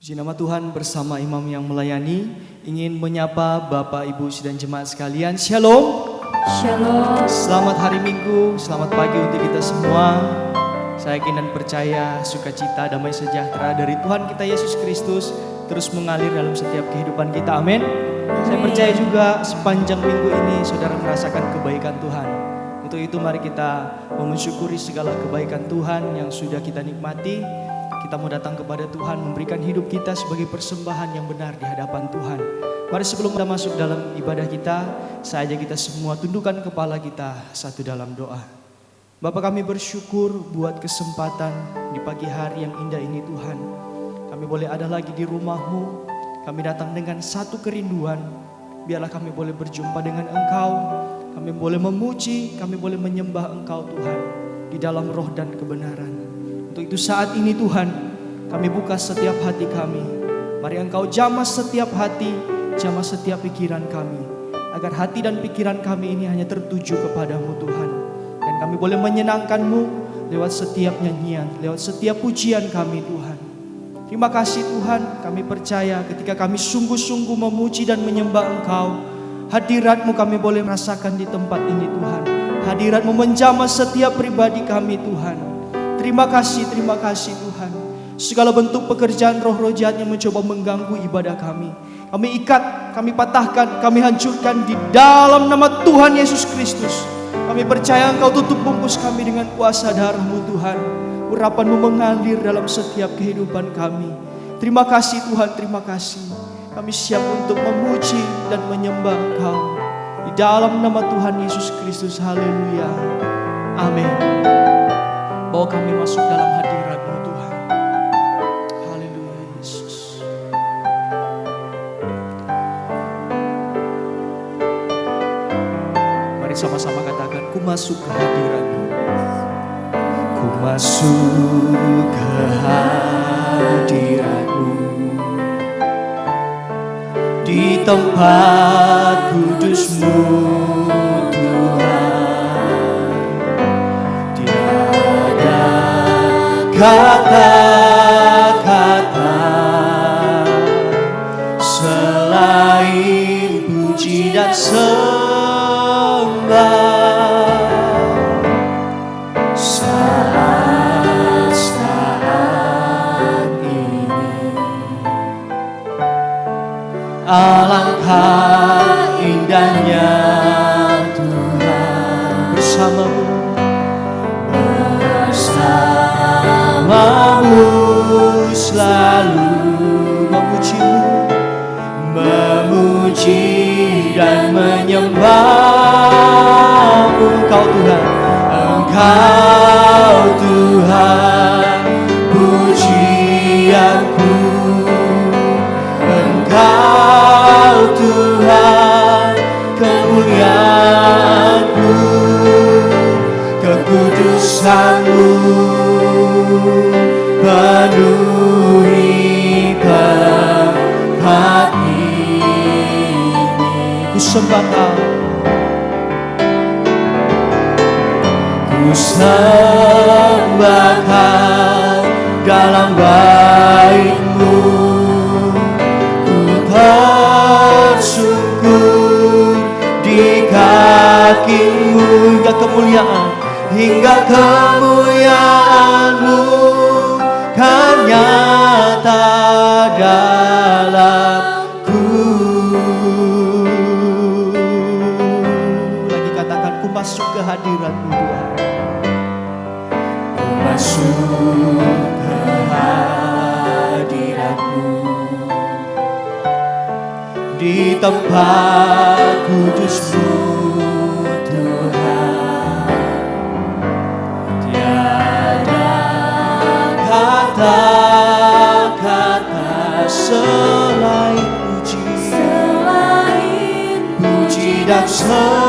Puji nama Tuhan, bersama imam yang melayani ingin menyapa Bapak, Ibu, dan jemaat sekalian. Shalom. Shalom. Selamat hari Minggu, selamat pagi untuk kita semua. Saya yakin dan percaya sukacita, damai sejahtera dari Tuhan kita Yesus Kristus terus mengalir dalam setiap kehidupan kita. Amin. Saya percaya juga sepanjang minggu ini saudara merasakan kebaikan Tuhan. Untuk itu mari kita mensyukuri segala kebaikan Tuhan yang sudah kita nikmati. Kita mau datang kepada Tuhan, memberikan hidup kita sebagai persembahan yang benar di hadapan Tuhan. Mari sebelum kita masuk dalam ibadah kita, saja kita semua tundukkan kepala kita satu dalam doa. Bapa, kami bersyukur buat kesempatan di pagi hari yang indah ini Tuhan. Kami boleh ada lagi di rumah-Mu. Kami datang dengan satu kerinduan. Biarlah kami boleh berjumpa dengan Engkau. Kami boleh memuji, kami boleh menyembah Engkau Tuhan di dalam roh dan kebenaran. Untuk itu saat ini Tuhan, kami buka setiap hati kami. Mari Engkau jamah setiap hati, jamah setiap pikiran kami. Agar hati dan pikiran kami ini hanya tertuju kepadamu Tuhan. Dan kami boleh menyenangkan-Mu lewat setiap nyanyian, lewat setiap pujian kami Tuhan. Terima kasih Tuhan, kami percaya ketika kami sungguh-sungguh memuji dan menyembah Engkau, hadirat-Mu kami boleh merasakan di tempat ini Tuhan. Hadirat-Mu menjamah setiap pribadi kami Tuhan. Terima kasih Tuhan. Segala bentuk pekerjaan roh-roh jahat yang mencoba mengganggu ibadah kami ikat, kami patahkan, kami hancurkan di dalam nama Tuhan Yesus Kristus. Kami percaya Engkau tutup bungkus kami dengan kuasa darah-Mu Tuhan. Urapan-Mu mengalir dalam setiap kehidupan kami. Terima kasih Tuhan, terima kasih. Kami siap untuk memuji dan menyembah Engkau di dalam nama Tuhan Yesus Kristus. Haleluya. Amin. Bawa kami masuk dalam hadirat-Mu Tuhan. Haleluya Yesus. Mari sama-sama katakan, ku masuk ke hadirat-Mu. Ku masuk ke hadirat-Mu. Di tempat kudus-Mu kata-kata selain puji dan sembah. Saat ini alangkah indahnya Tuhan bersama-Mu. Bersamamu selalu memuji dan menyembah-Mu. Engkau Tuhan, Engkau Tuhan pujianku. Engkau Tuhan kemuliaanku, kekudusan-Mu penuhi tempat ini. Ku sembah Kau, ku sembah Kau dalam bait-Mu. Ku tersungkur di kaki-Mu hingga kemuliaan-Mu kan nyata dalamku. Lagi katakan, ku masuk ke hadirat-Mu Tuhan. Ku masuk ke hadirat-Mu. Di tempat kudus-Mu Tuhan. Kata-kata selain puji dan sembah.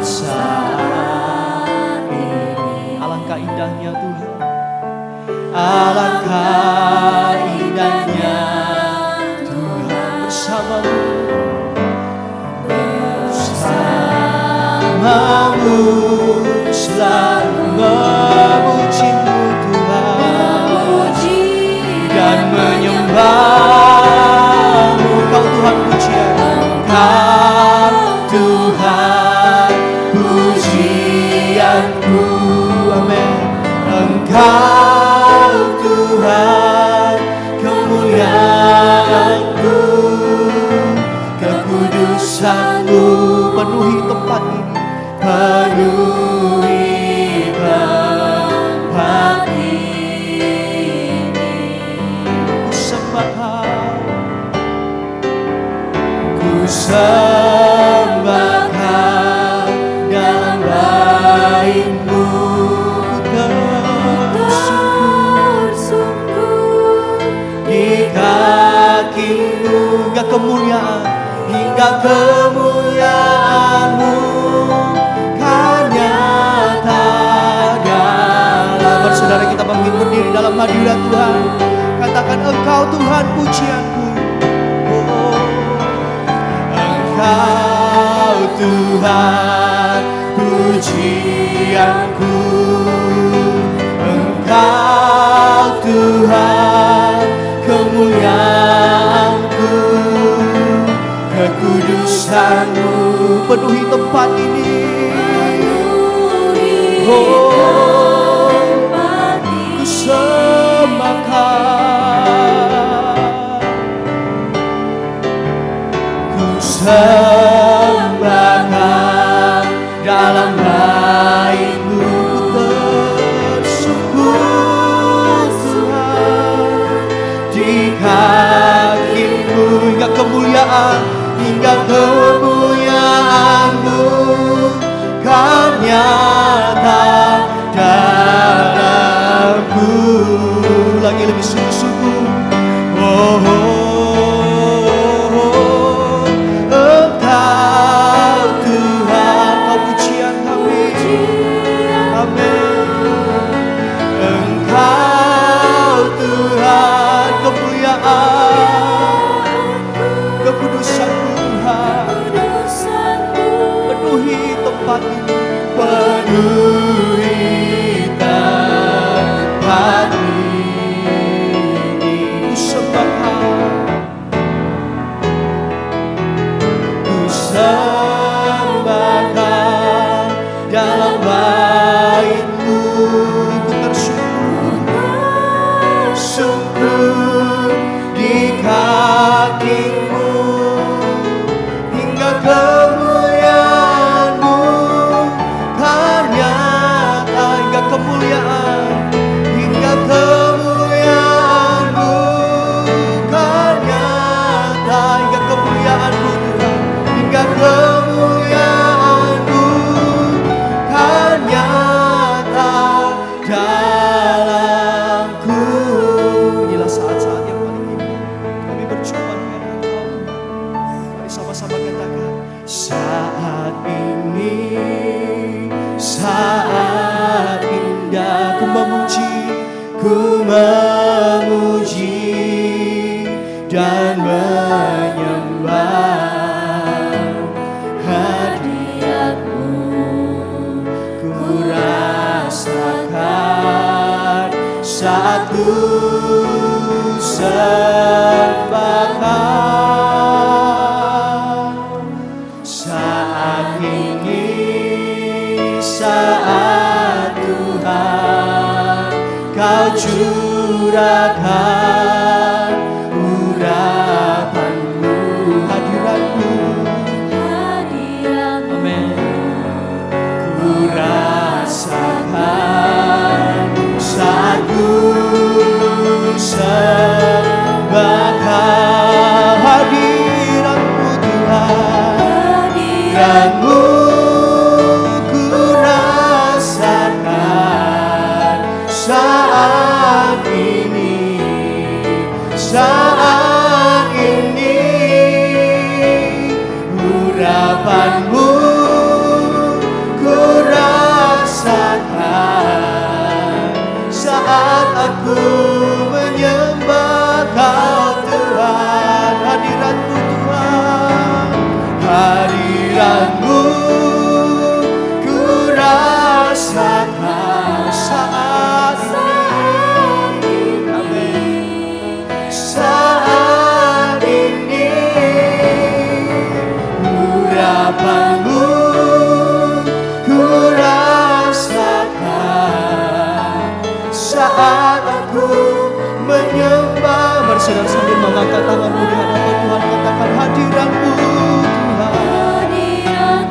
Saat ini alangkah indahnya Tuhan, alangkah indahnya Tuhan bersama-Mu. Bersamamu selalu memuji-Mu Tuhan, dan menyembah-Mu. Kau Tuhan pujian, Kau Tuhan pujianku. Amin. Engkau Tuhan kemuliaanku, kekudusan-Mu penuhi tempat ini, penuhi tempat ini. Ku sembah Kau, ku sembah Kau dalam bait-Mu. Hingga kemuliaan, hingga kemuliaan-Mu kan nyata dalam. Saudara, kita bangkit berdiri dalam hadirat Tuhan. Katakan, Engkau Tuhan pujianku. Oh, Engkau Tuhan pujianku. Engkau Tuhan kemuliaanku, kekudusan-Mu penuhi tempat ini. Oh, ku sembah Kau, ku sembah Kau dalam bait-Mu. Kaki-Mu hingga kemuliaan, hingga kemuliaan-Mu kan nyata dalamku. Lagi lebih sungguh-sungguh. Oh, Engkau Tuhan, Kau pujian kami. Amin. Engkau Tuhan kemuliaan, kekudusan-Mu Tuhan penuhi tempat ini, penuhi tempat ini. Ku sembah Kau, ku sembah Kau dalam bait-Mu. Ku tersungkur di kaki-Mu, hingga kemuliaan-Mu kan nyata, hingga kemuliaan, hingga kemuliaan-Mu kan nyata, hingga kemuliaan-Mu Tuhan, hingga kemuliaan-Mu kan nyata dalamku. Inilah saat-saat yang paling indah kami berjumpa dengan Engkau. Mari sama-sama katakan, saat ini saat indah, ku memuji dan menyembah hadirat-Mu. Ku rasakan saat ku sembah Kau. Saat ini saat Tuhan Kau curahkan urapan-Mu, hadirat-Mu. Amin. Ku rasakan saat ku sembah Kau, hadirat-Mu Tuhan, hadirat-Mu ku rasakan saat ini, saat ini. Urapan-Mu ku rasakan saat aku menyembah Kau Tuhan, hadirat-Mu Tuhan, hadirat-Mu ku rasakan menyembah. Mari saudara sambil mengangkat tanganmu di hadapan Tuhan, katakan hadirat-Mu Tuhan.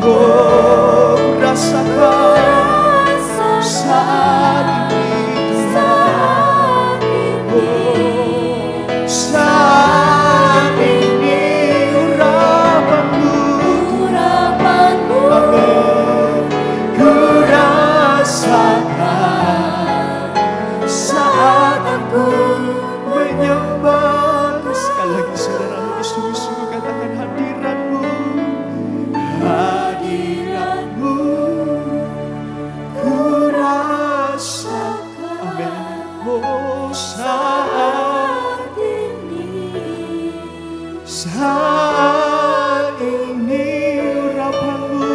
Oh, rasakan saat ini Tuhan. Oh, saat ini urapan-Mu. Amin. Ku rasakan saat aku menyembah. Sekali lagi saudara, sungguh-sungguh katakan hadirat-Mu. Hadirat-Mu ku rasakan. Amin. Oh, saat ini urapan-Mu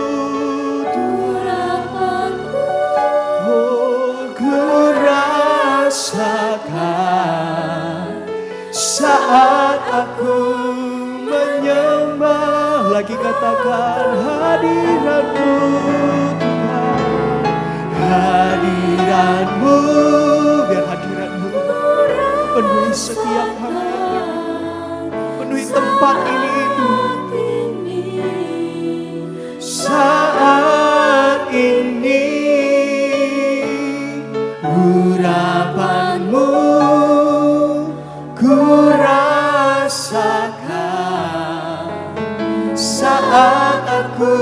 Tuhan. Oh, ku rasakan saat aku menyembah. Lagi katakan hadirat-Mu Tuhan. Hadirat-Mu, biar hadirat-Mu penuhi setiap hamba, penuhi tempat ini Tuhan. Saat ini urapan-Mu ku rasakan saat aku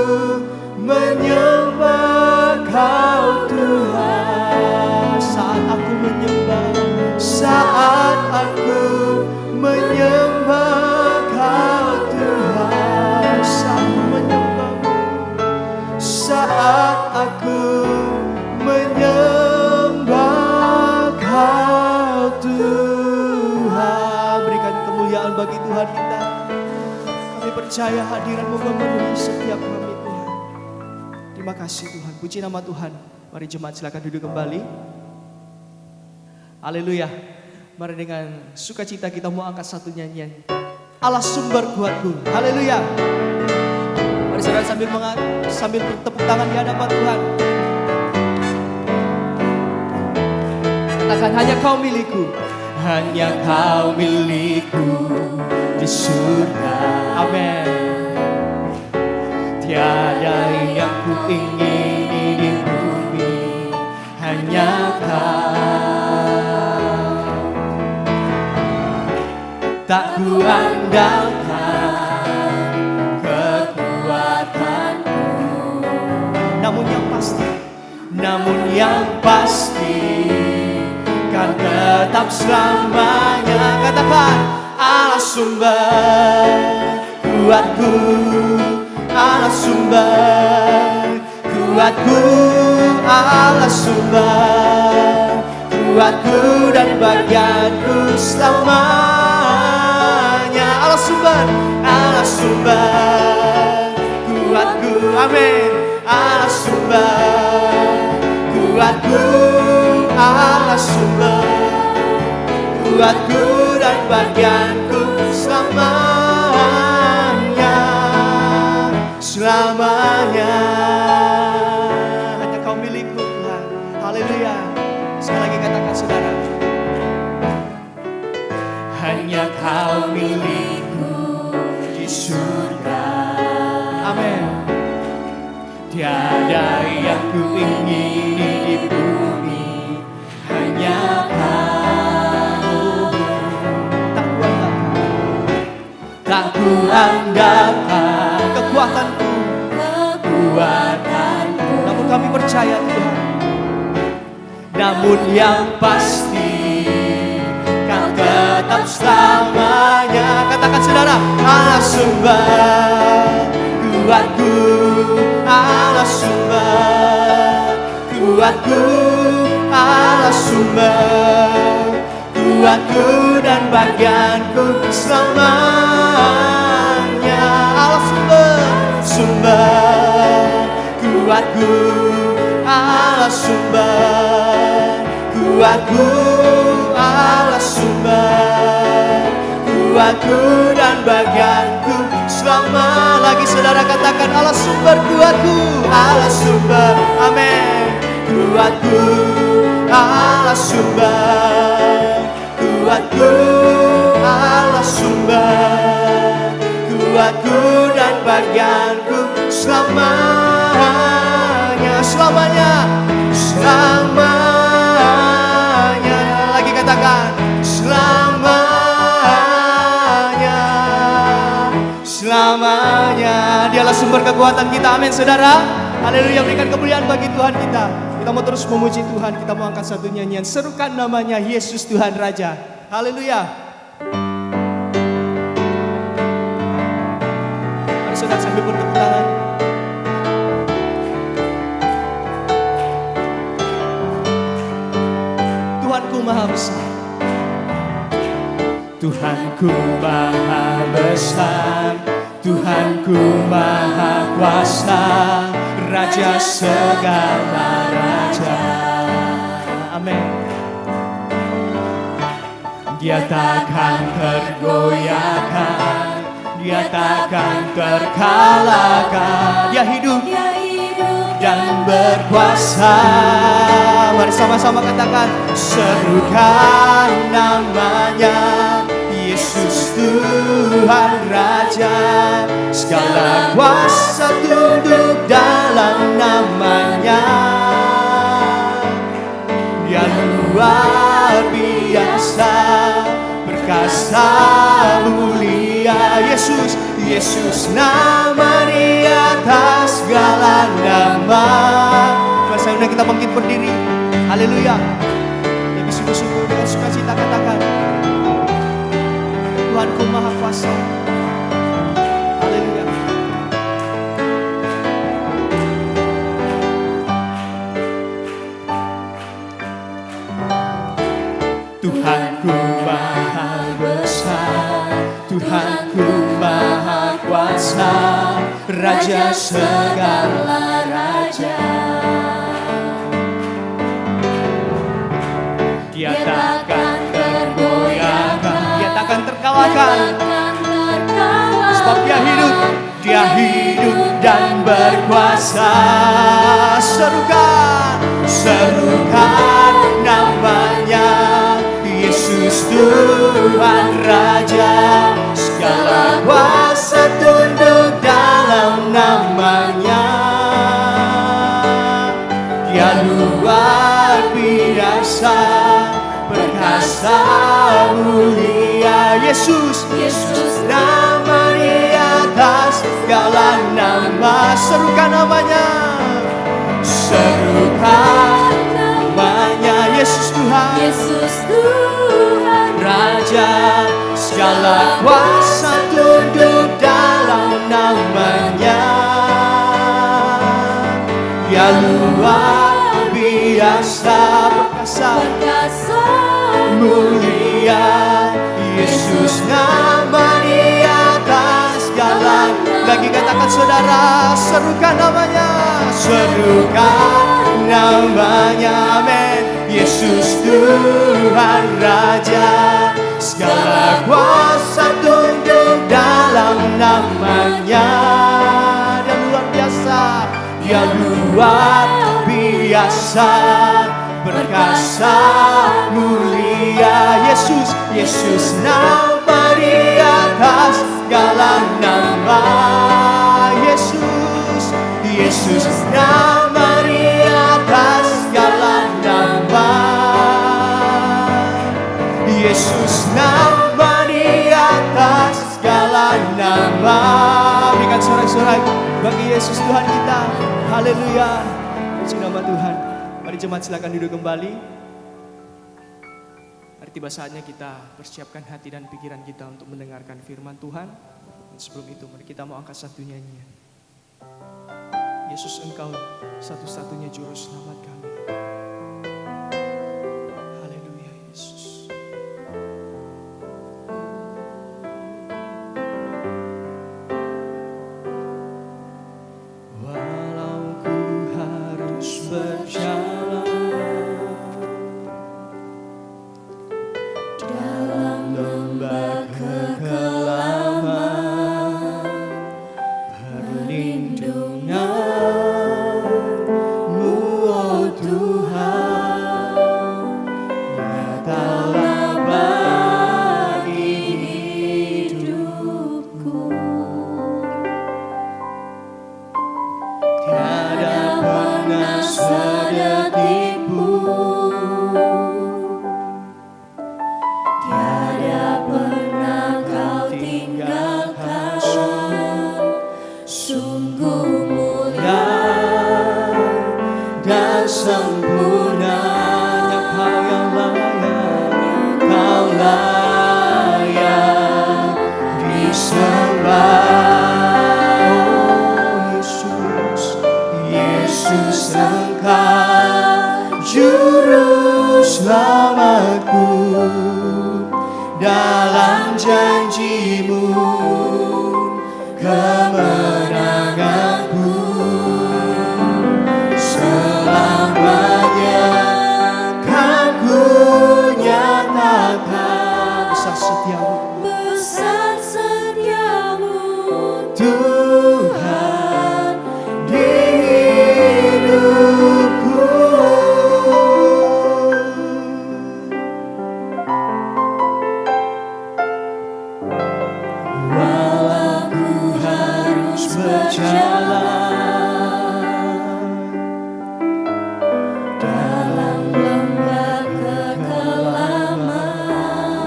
menyembah Kau Tuhan. Saat aku menyembah, saat aku menyembah Kau Tuhan. Saat aku menyembah, saat aku menyembah Kau Tuhan. Berikan kemuliaan bagi Tuhan kita. Kami percaya hadirat-Mu memenuhi setiap kami Tuhan. Terima kasih Tuhan, puji nama Tuhan. Mari jemaat silakan duduk kembali. Haleluya. Mari dengan sukacita kita mau angkat satu nyanyian, Allah sumber kuatku. Haleluya. Mari saudara sambil bertepuk tangan di hadapan Tuhan. Katakan hanya Kau milikku. Hanya Kau milikku di surga. Amin. Tiada yang ku ingini di bumi, hanya Kau. Tak ku andalkan kekuatanku, namun yang pasti kan tetap selamanya. Katakan Allah sumber kuatku, Allah sumber kuatku, Allah sumber kuatku dan bagianku selamanya. Allah sumber kuatku. Amin. Allah sumber kuatku, Allah sumber kuatku dan bagianku selamanya. Selamanya hanya Kau milikku Tuhan. Haleluya. Sekali lagi katakan saudara, hanya Kau milikku di surga. Amin. Tiada yang ku ingini di bumi, hanya Kau. Tak ku andalkan kekuatanku, namun kami percaya Tuhan. Namun yang pasti Kau tetap selamanya. Katakan saudara, Allah sumber kuatku, Allah sumber kuatku, Allah sumber kuatku dan bagianku selamanya. Allah sumber kuatku, Allah sumber kuatku, Allah sumber kuatku dan bagianku selama. Lagi saudara katakan Allah sumber kuatku, Allah sumber, amin, kuatku, Allah sumber kuatku, Allah sumber kuatku dan bagianku selamanya, selamanya, selamanya. Lagi katakan selamanya, selamanya. Dialah sumber kekuatan kita, amin saudara. Haleluya, berikan kemuliaan bagi Tuhan kita. Kita mau terus memuji Tuhan, kita mau angkat satu nyanyian, serukan namanya Yesus Tuhan Raja. Haleluya. Mari saudara sambil bertepuk tangan. Tuhanku maha besar, Tuhanku maha besar, Tuhanku maha kuasa, Raja segala raja. Amin. Dia takkan tergoyahkan, Dia takkan terkalahkan. Dia hidup dan berkuasa. Mari sama-sama katakan, serukan namanya Yesus Tuhan Raja. Segala kuasa tunduk dalam namanya. Dia luar biasa, perkasa mulia. Yesus, Yesus nama di atas segala nama. Masa udah kita bangkit berdiri. Haleluya. Lebih sungguh-sungguh dengan sukacita katakan, Tuhanku maha kuasa. Haleluya. Tuhanku maha besar, Tuhanku maha kuasa, Raja segala raja. Dia takkan tergoyahkan, Dia takkan terkalahkan, sebab Dia hidup dan berkuasa. Serukan, serukan namanya Yesus Tuhan Raja. Segala kuasa tunduk dalam namanya. Dia luar biasa, perkasa mulia. Yesus, Yesus nama di atas segala nama. Serukan namanya, serukan namanya Yesus Tuhan, Yesus Tuhan Raja. Segala kuasa tunduk dalam namanya. Dia luar biasa, perkasa mulia. Yesus nama di atas segala. Lagi katakan saudara, serukan namanya, serukan namanya, amin. Yesus Tuhan Raja. Segala kuasa tunduk dalam namanya. Dia luar biasa, Dia luar biasa, perkasa mulia. Yesus, Yesus nama di atas segala nama. Yesus, Yesus nama di atas segala nama. Yesus nama di atas segala nama. Berikan sorak-sorak bagi Yesus Tuhan kita. Haleluya. Puji nama Tuhan. Mari jemaat silakan duduk kembali. Mari tiba saatnya kita persiapkan hati dan pikiran kita untuk mendengarkan firman Tuhan. Dan sebelum itu mari kita mau angkat satu nyanyian. Yesus, Engkau satu-satunya juru selamat kami. Haleluya Yesus. Walau ku harus berjalan dalam lembah kekelaman, perlindungan-Mu, oh dalam janji-Mu, kemenanganku selamanya kan ku nyatakan. Besar setiamu, besar setiamu Tuhan di hidupku. Walau ku harus berjalan dalam lembah kekelaman,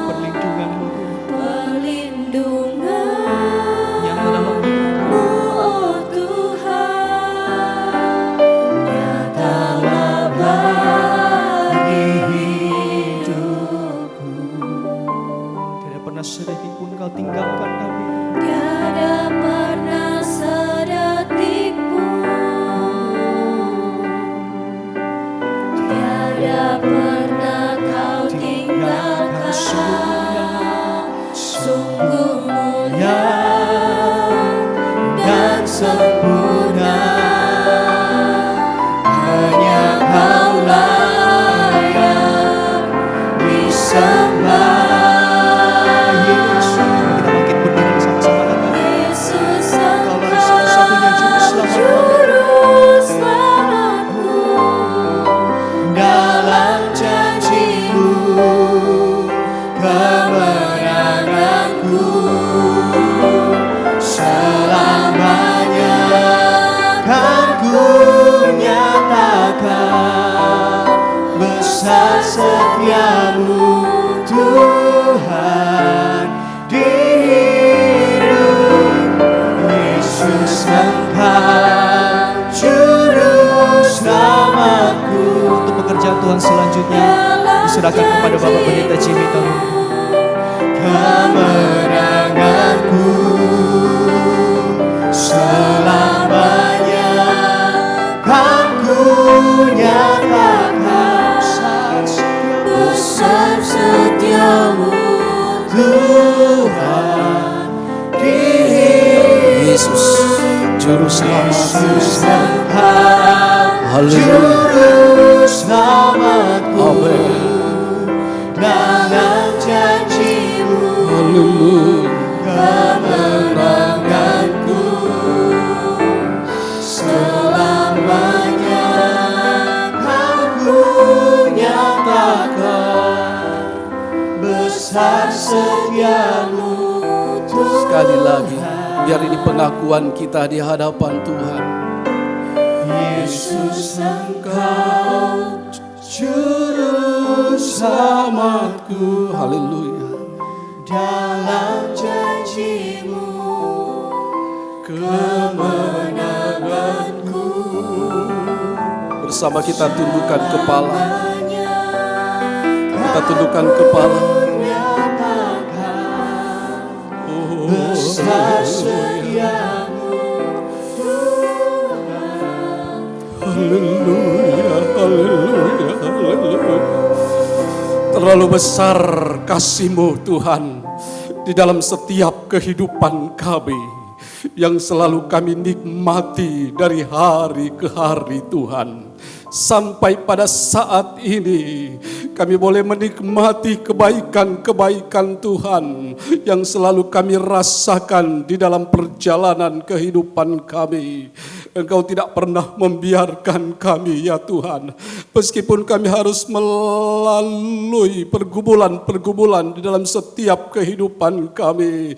perlindungan-Mu perlindungan yang telah memberikan oh Tuhan, nyatalah bagi hidupku. tidak pernah sedikit pun Kau tinggalkan kami. Tiada pernah sedetik pun, tiada pernah Kau tinggalkan. Sungguh mulia dan sempurna, hanya Kaulah yang disembah. Yesus, kita bangkit berdiri sama-sama katakan, Yesus Kaulah satu-satunya juru selamat kami. juru selamatku, Dalam janji-Mu, kemenanganku selamanya kan ku nyatakan. Besar setiamu Tuhan di hidup. Yesus, Engkau juru selamatku. Untuk pekerjaan Tuhan selanjutnya diserahkan kepada Bapak Pendeta Jimmy Tolong. Kemenanganku selamanya kan ku nyatakan. besar setiamu Tuhan di Yesus juru selamat. Yesus, Engkau Haleluya. juru selamatku. Amin. Dalam janji-Mu, Haleluya. kemenanganku selamanya kan ku nyatakan. Besar setiamu Tuhan. Sekali lagi, biar ini pengakuan kita di hadapan Tuhan. Yesus, Engkau juru selamatku. Haleluya. Dalam janji-Mu, kemenanganku Bersama kita tundukkan kepala. Kita tundukkan kepala. Oh, besar setiamu Tuhan. haleluya, haleluya, haleluya. Terlalu besar kasih-Mu Tuhan di dalam setiap kehidupan kami, yang selalu kami nikmati dari hari ke hari Tuhan. Sampai pada saat ini kami boleh menikmati kebaikan-kebaikan Tuhan yang selalu kami rasakan di dalam perjalanan kehidupan kami. Engkau tidak pernah membiarkan kami ya Tuhan. Meskipun kami harus melalui pergumulan-pergumulan di dalam setiap kehidupan kami,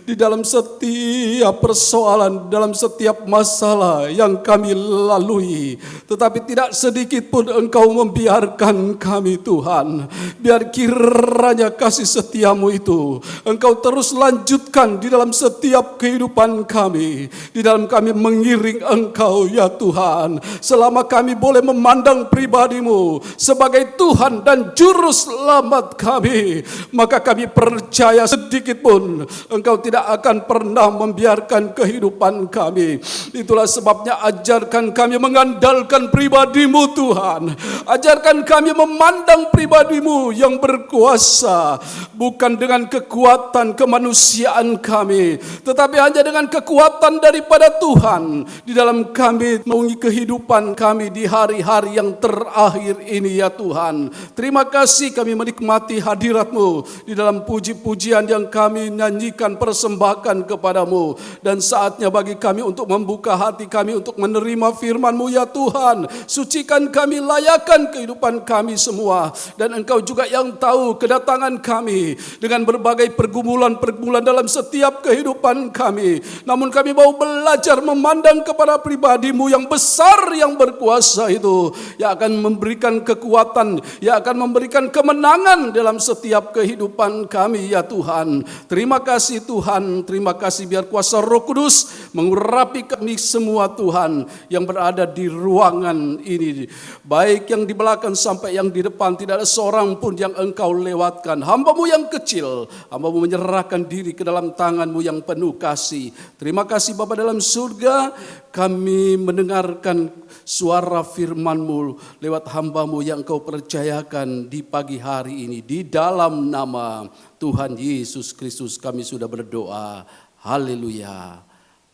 di dalam setiap persoalan, di dalam setiap masalah yang kami lalui, tetapi tidak sedikit pun Engkau membiarkan kami Tuhan. Biar kiranya kasih setiamu itu Engkau terus lanjutkan di dalam setiap kehidupan kami, di dalam kami mengiring Engkau ya Tuhan. Selama kami boleh memandang pribadi-Mu sebagai Tuhan dan Juru Selamat kami, maka kami percaya sedikit pun Engkau tidak akan pernah membiarkan kehidupan kami. Itulah sebabnya ajarkan kami mengandalkan pribadi-Mu Tuhan. Ajarkan kami memandang pribadi-Mu yang berkuasa, bukan dengan kekuatan kemanusiaan kami, tetapi hanya dengan kekuatan daripada Tuhan di dalam kami mengungi kehidupan kami di hari-hari yang terakhir ini ya Tuhan. Terima kasih kami menikmati hadirat-Mu di dalam puji-pujian yang kami nyanyikan, persembahkan kepadamu. Dan saatnya bagi kami untuk membuka hati kami untuk menerima firman-Mu ya Tuhan. Sucikan kami, layakan kehidupan kami semua. Dan Engkau juga yang tahu kedatangan kami dengan berbagai pergumulan-pergumulan dalam setiap kehidupan kami. Namun kami mau belajar memandang kepada pribadi-Mu yang besar, yang berkuasa itu, yang akan memberikan kekuatan, yang akan memberikan kemenangan dalam setiap kehidupan kami ya Tuhan. Terima kasih Tuhan, terima kasih biar kuasa Roh Kudus mengurapi kami semua Tuhan yang berada di ruangan ini. Baik yang di belakang sampai yang di depan, tidak ada seorang pun yang Engkau lewatkan. Hamba-Mu yang kecil, Hamba-Mu menyerahkan diri ke dalam tangan-Mu yang penuh kasih. Terima kasih Bapa dalam surga, kami mendengarkan suara firman-Mu lewat hamba-Mu yang Engkau percayakan di pagi hari ini. Di dalam nama Tuhan Yesus Kristus kami sudah berdoa. Haleluya.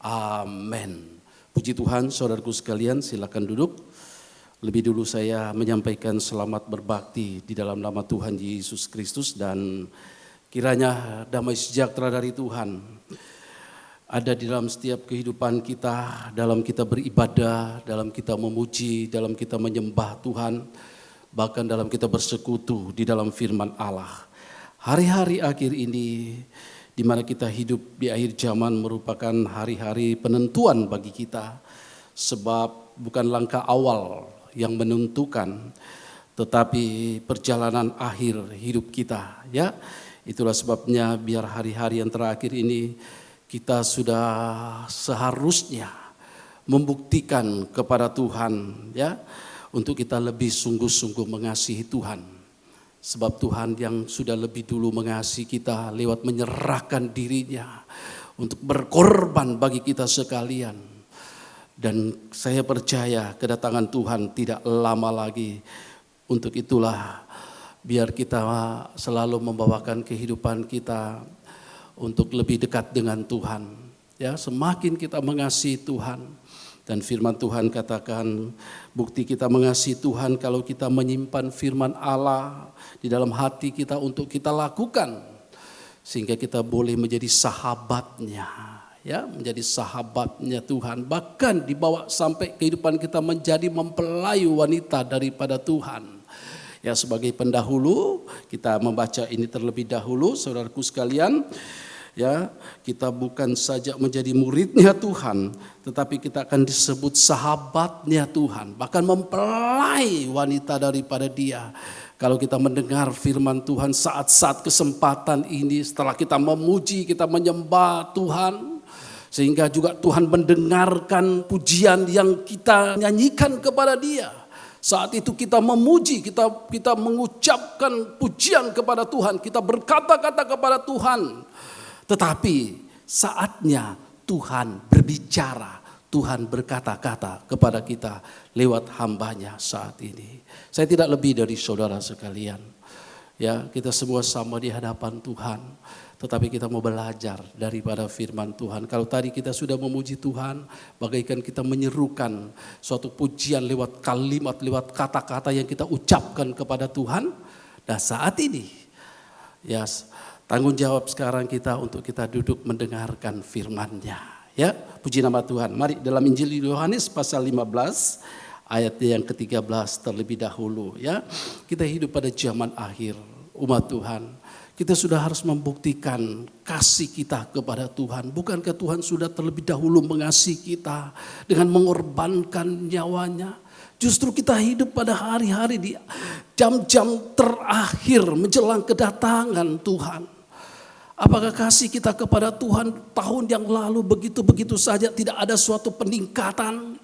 Amin. Puji Tuhan, saudaraku sekalian, silakan duduk. Lebih dulu saya menyampaikan selamat berbakti di dalam nama Tuhan Yesus Kristus, dan kiranya damai sejahtera dari Tuhan ada di dalam setiap kehidupan kita, dalam kita beribadah, dalam kita memuji, dalam kita menyembah Tuhan, bahkan dalam kita bersekutu di dalam firman Allah. Hari-hari akhir ini di mana kita hidup di akhir zaman merupakan hari-hari penentuan bagi kita, sebab bukan langkah awal yang menentukan, tetapi perjalanan akhir hidup kita ya. Itulah sebabnya biar hari-hari yang terakhir ini kita sudah seharusnya membuktikan kepada Tuhan ya, untuk kita lebih sungguh-sungguh mengasihi Tuhan. Sebab Tuhan yang sudah lebih dulu mengasihi kita lewat menyerahkan dirinya untuk berkorban bagi kita sekalian. Dan saya percaya kedatangan Tuhan tidak lama lagi. Untuk itulah biar kita selalu membawakan kehidupan kita untuk lebih dekat dengan Tuhan. Ya, semakin kita mengasihi Tuhan, dan firman Tuhan katakan bukti kita mengasihi Tuhan kalau kita menyimpan firman Allah di dalam hati kita untuk kita lakukan, sehingga kita boleh menjadi sahabatnya, ya, menjadi sahabatnya Tuhan. Bahkan dibawa sampai kehidupan kita menjadi mempelai wanita daripada Tuhan. Ya, sebagai pendahulu kita membaca ini terlebih dahulu, saudaraku sekalian. Ya, kita bukan saja menjadi muridnya Tuhan, tetapi kita akan disebut sahabatnya Tuhan, bahkan mempelai wanita daripada Dia. Kalau kita mendengar firman Tuhan saat-saat kesempatan ini, setelah kita memuji, kita menyembah Tuhan, sehingga juga Tuhan mendengarkan pujian yang kita nyanyikan kepada Dia. Saat itu kita memuji, kita mengucapkan pujian kepada Tuhan, kita berkata-kata kepada Tuhan. Tetapi saatnya Tuhan berbicara, Tuhan berkata-kata kepada kita lewat hambanya saat ini. Saya tidak lebih dari saudara sekalian. Ya, kita semua sama di hadapan Tuhan. Tetapi kita mau belajar daripada firman Tuhan. Kalau tadi kita sudah memuji Tuhan, bagaikan kita menyerukan suatu pujian lewat kalimat, lewat kata-kata yang kita ucapkan kepada Tuhan. Dan saat ini, ya, tanggung jawab sekarang kita untuk kita duduk mendengarkan firman-Nya. Ya, puji nama Tuhan. Mari dalam Injil Yohanes pasal 15 ayat yang ke-13 terlebih dahulu ya. Kita hidup pada zaman akhir, umat Tuhan. Kita sudah harus membuktikan kasih kita kepada Tuhan. Bukankah Tuhan sudah terlebih dahulu mengasihi kita dengan mengorbankan nyawanya? Justru kita hidup pada hari-hari di jam-jam terakhir menjelang kedatangan Tuhan. Apakah kasih kita kepada Tuhan tahun yang lalu begitu-begitu saja tidak ada suatu peningkatan?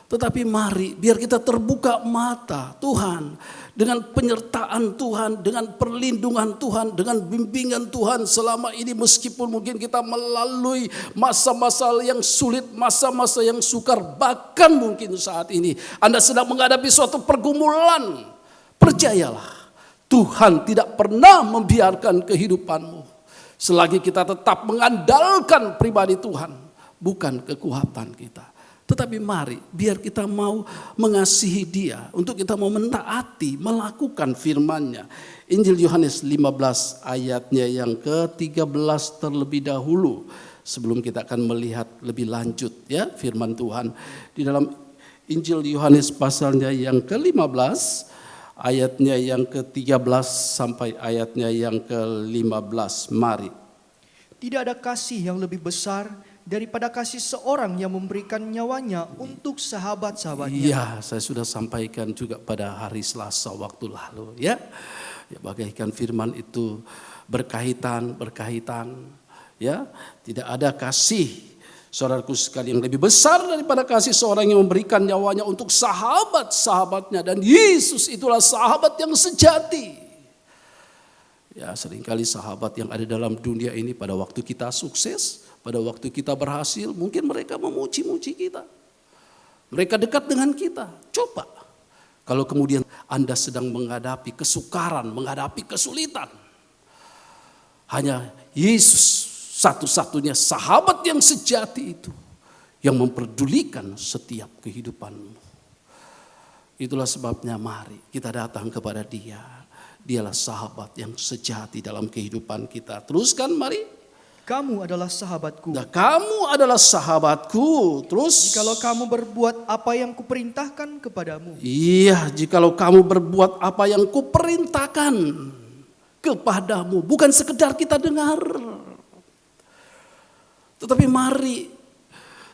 Tetapi mari biar kita terbuka mata Tuhan dengan penyertaan Tuhan, dengan perlindungan Tuhan, dengan bimbingan Tuhan selama ini, meskipun mungkin kita melalui masa-masa yang sulit, masa-masa yang sukar, bahkan mungkin saat ini Anda sedang menghadapi suatu pergumulan. Percayalah, Tuhan tidak pernah membiarkan kehidupanmu selagi kita tetap mengandalkan pribadi Tuhan, bukan kekuatan kita. Tetapi mari biar kita mau mengasihi Dia, untuk kita mau mentaati, melakukan firman-Nya. Injil Yohanes 15 ayatnya yang ke-13 terlebih dahulu, sebelum kita akan melihat lebih lanjut ya firman Tuhan. Di dalam Injil Yohanes pasalnya yang ke-15 ayatnya yang ke-13 sampai ayatnya yang ke-15. Mari. Tidak ada kasih yang lebih besar daripada kasih seorang yang memberikan nyawanya untuk sahabat-sahabatnya. Iya, saya sudah sampaikan juga pada hari Selasa waktu lalu ya. Ya, bagaikan firman itu berkaitan ya. Tidak ada kasih, saudaraku sekalian, yang lebih besar daripada kasih seorang yang memberikan nyawanya untuk sahabat-sahabatnya, dan Yesus itulah sahabat yang sejati. Ya, seringkali sahabat yang ada dalam dunia ini pada waktu kita sukses, pada waktu kita berhasil, mungkin mereka memuji-muji kita. Mereka dekat dengan kita. Coba kalau kemudian Anda sedang menghadapi kesukaran, menghadapi kesulitan, hanya Yesus satu-satunya sahabat yang sejati itu yang memperdulikan setiap kehidupanmu. Itulah sebabnya mari kita datang kepada Dia. Dialah sahabat yang sejati dalam kehidupan kita. Teruskan mari. Kamu adalah sahabatku. Nah, kamu adalah sahabatku. Terus. Jikalau kamu berbuat apa yang kuperintahkan kepadamu. Iya, jikalau kamu berbuat apa yang kuperintahkan kepadamu. Bukan sekedar kita dengar. Tetapi mari.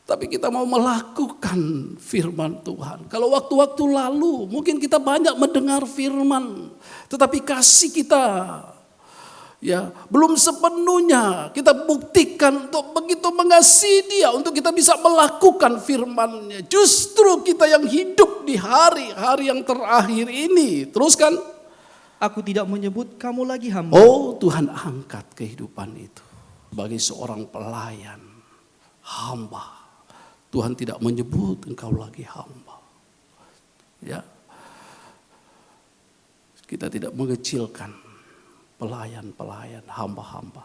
Tapi kita mau melakukan firman Tuhan. Kalau waktu-waktu lalu mungkin kita banyak mendengar firman. Tetapi kasih kita ya belum sepenuhnya kita buktikan untuk begitu mengasihi Dia, untuk kita bisa melakukan firman-Nya. Justru kita yang hidup di hari-hari yang terakhir ini. Teruskan. Aku tidak menyebut kamu lagi hamba. Oh, Tuhan angkat kehidupan itu sebagai seorang pelayan, hamba. Tuhan tidak menyebut engkau lagi hamba. Ya. Kita tidak mengecilkan pelayan-pelayan, hamba-hamba.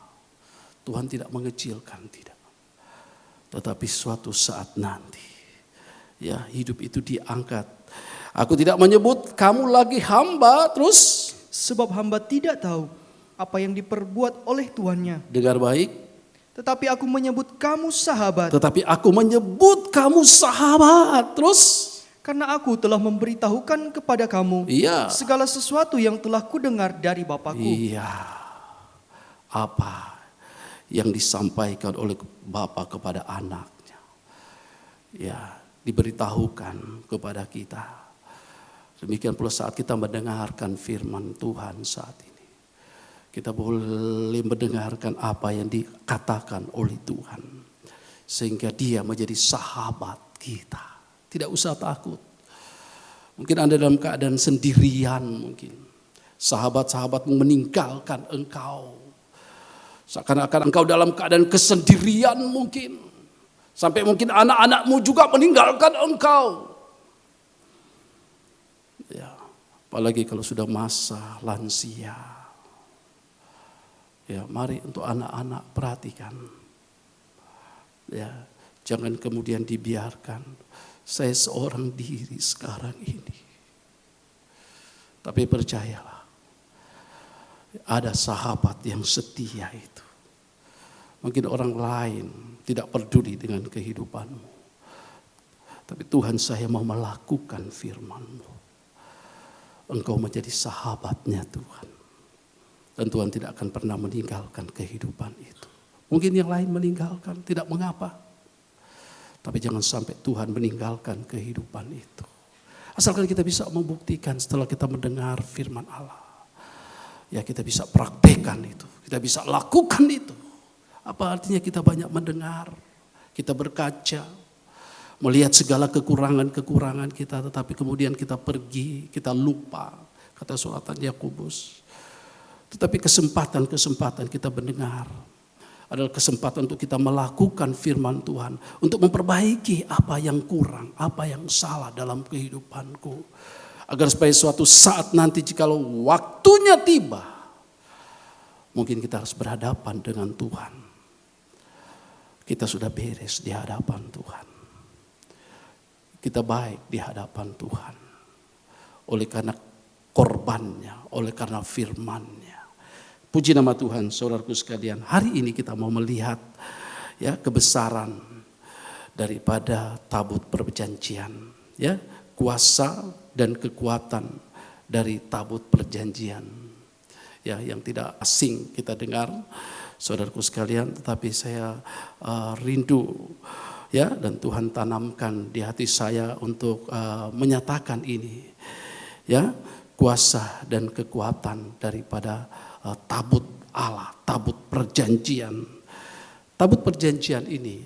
Tuhan tidak mengecilkan, tidak. Tetapi suatu saat nanti, ya, hidup itu diangkat. Aku tidak menyebut kamu lagi hamba, terus. Sebab hamba tidak tahu apa yang diperbuat oleh tuannya. Dengar baik. Tetapi aku menyebut kamu sahabat. Tetapi aku menyebut kamu sahabat, terus. Karena aku telah memberitahukan kepada kamu Iya. segala sesuatu yang telah kudengar dari Bapakku. Iya. Apa yang disampaikan oleh Bapa kepada anaknya. Ya, diberitahukan kepada kita. Demikian pula saat kita mendengarkan firman Tuhan saat ini. Kita boleh mendengarkan apa yang dikatakan oleh Tuhan. Sehingga Dia menjadi sahabat kita. Tidak usah takut. Mungkin Anda dalam keadaan sendirian mungkin. Sahabat-sahabatmu meninggalkan engkau. Seakan-akan engkau dalam keadaan kesendirian mungkin. Sampai mungkin anak-anakmu juga meninggalkan engkau. Ya, apalagi kalau sudah masa lansia. Ya, mari untuk anak-anak perhatikan. Ya, jangan kemudian dibiarkan. Saya seorang diri sekarang ini. Tapi percayalah, ada sahabat yang setia itu. Mungkin orang lain tidak peduli dengan kehidupanmu. Tapi Tuhan, saya mau melakukan firman-Mu. Engkau menjadi sahabatnya Tuhan. Dan Tuhan tidak akan pernah meninggalkan kehidupan itu. Mungkin yang lain meninggalkan, tidak mengapa. Tapi jangan sampai Tuhan meninggalkan kehidupan itu. Asalkan kita bisa membuktikan setelah kita mendengar firman Allah. ya kita bisa praktekkan itu, kita bisa lakukan itu. Apa artinya kita banyak mendengar, kita berkaca, melihat segala kekurangan-kekurangan kita, tetapi kemudian kita pergi, kita lupa, kata suratan Yakobus. Tetapi kesempatan-kesempatan kita mendengar adalah kesempatan untuk kita melakukan firman Tuhan, untuk memperbaiki apa yang kurang, apa yang salah dalam kehidupanku. Agar supaya suatu saat nanti jikalau waktunya tiba, mungkin kita harus berhadapan dengan Tuhan. Kita sudah beres di hadapan Tuhan. Kita baik di hadapan Tuhan. Oleh karena korbannya, oleh karena firman-Nya. Puji nama Tuhan, saudaraku sekalian. Hari ini kita mau melihat ya kebesaran daripada tabut perjanjian, ya, kuasa dan kekuatan dari tabut perjanjian. Ya, yang tidak asing kita dengar, saudaraku sekalian, tetapi saya rindu ya, dan Tuhan tanamkan di hati saya untuk menyatakan ini. Ya, kuasa dan kekuatan daripada tabut Allah, tabut perjanjian. Tabut perjanjian ini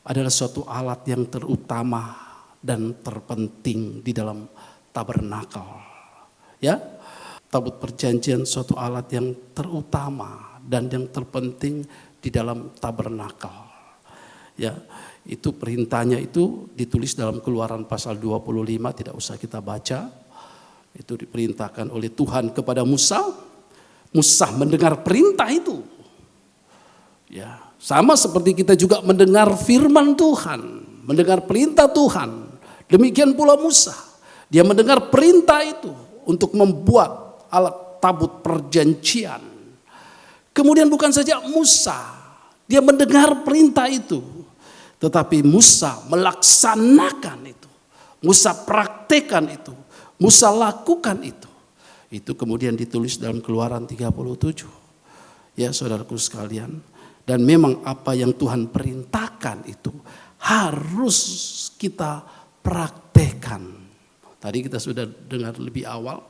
adalah suatu alat yang terutama dan terpenting di dalam tabernakel. Ya, tabut perjanjian suatu alat yang terutama dan yang terpenting di dalam tabernakel. Ya, itu perintahnya itu ditulis dalam Keluaran pasal 25, tidak usah kita baca. Itu diperintahkan oleh Tuhan kepada Musa. Musa mendengar perintah itu. Ya, sama seperti kita juga mendengar firman Tuhan, mendengar perintah Tuhan. Demikian pula Musa. Dia mendengar perintah itu untuk membuat alat tabut perjanjian. Kemudian bukan saja Musa, dia mendengar perintah itu, tetapi Musa melaksanakan itu. Musa praktekkan itu. Musa lakukan itu. Itu kemudian ditulis dalam Keluaran 37. Ya, saudaraku sekalian. Dan memang apa yang Tuhan perintahkan itu harus kita praktekkan. Tadi kita sudah dengar lebih awal.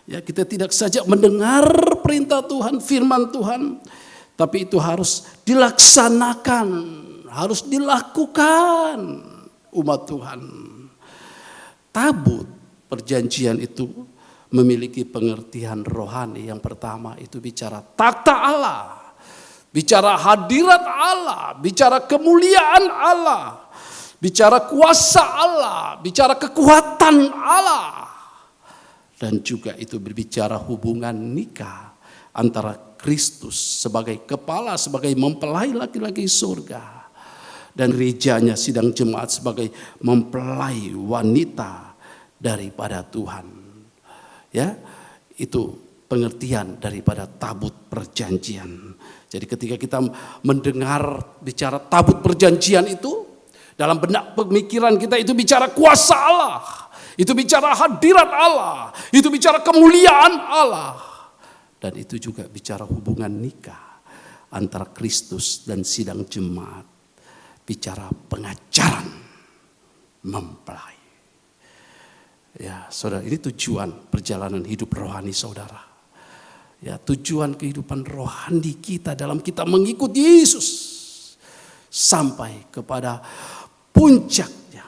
Ya, kita tidak saja mendengar perintah Tuhan, firman Tuhan, tapi itu harus dilaksanakan, harus dilakukan umat Tuhan. Tabut perjanjian itu memiliki pengertian rohani. Yang pertama itu bicara takhta Allah, bicara hadirat Allah, bicara kemuliaan Allah, bicara kuasa Allah, bicara kekuatan Allah. Dan juga itu berbicara hubungan nikah antara Kristus sebagai kepala, sebagai mempelai laki-laki surga, dan gerejanya sidang jemaat sebagai mempelai wanita daripada Tuhan. Ya, itu pengertian daripada tabut perjanjian. Jadi ketika kita mendengar bicara tabut perjanjian itu, dalam benak pemikiran kita itu bicara kuasa Allah, itu bicara hadirat Allah, itu bicara kemuliaan Allah. Dan itu juga bicara hubungan nikah antara Kristus dan sidang jemaat. Bicara pengajaran mempelai. Ya, saudara, ini tujuan perjalanan hidup rohani saudara. Ya, tujuan kehidupan rohani kita dalam kita mengikuti Yesus sampai kepada puncaknya,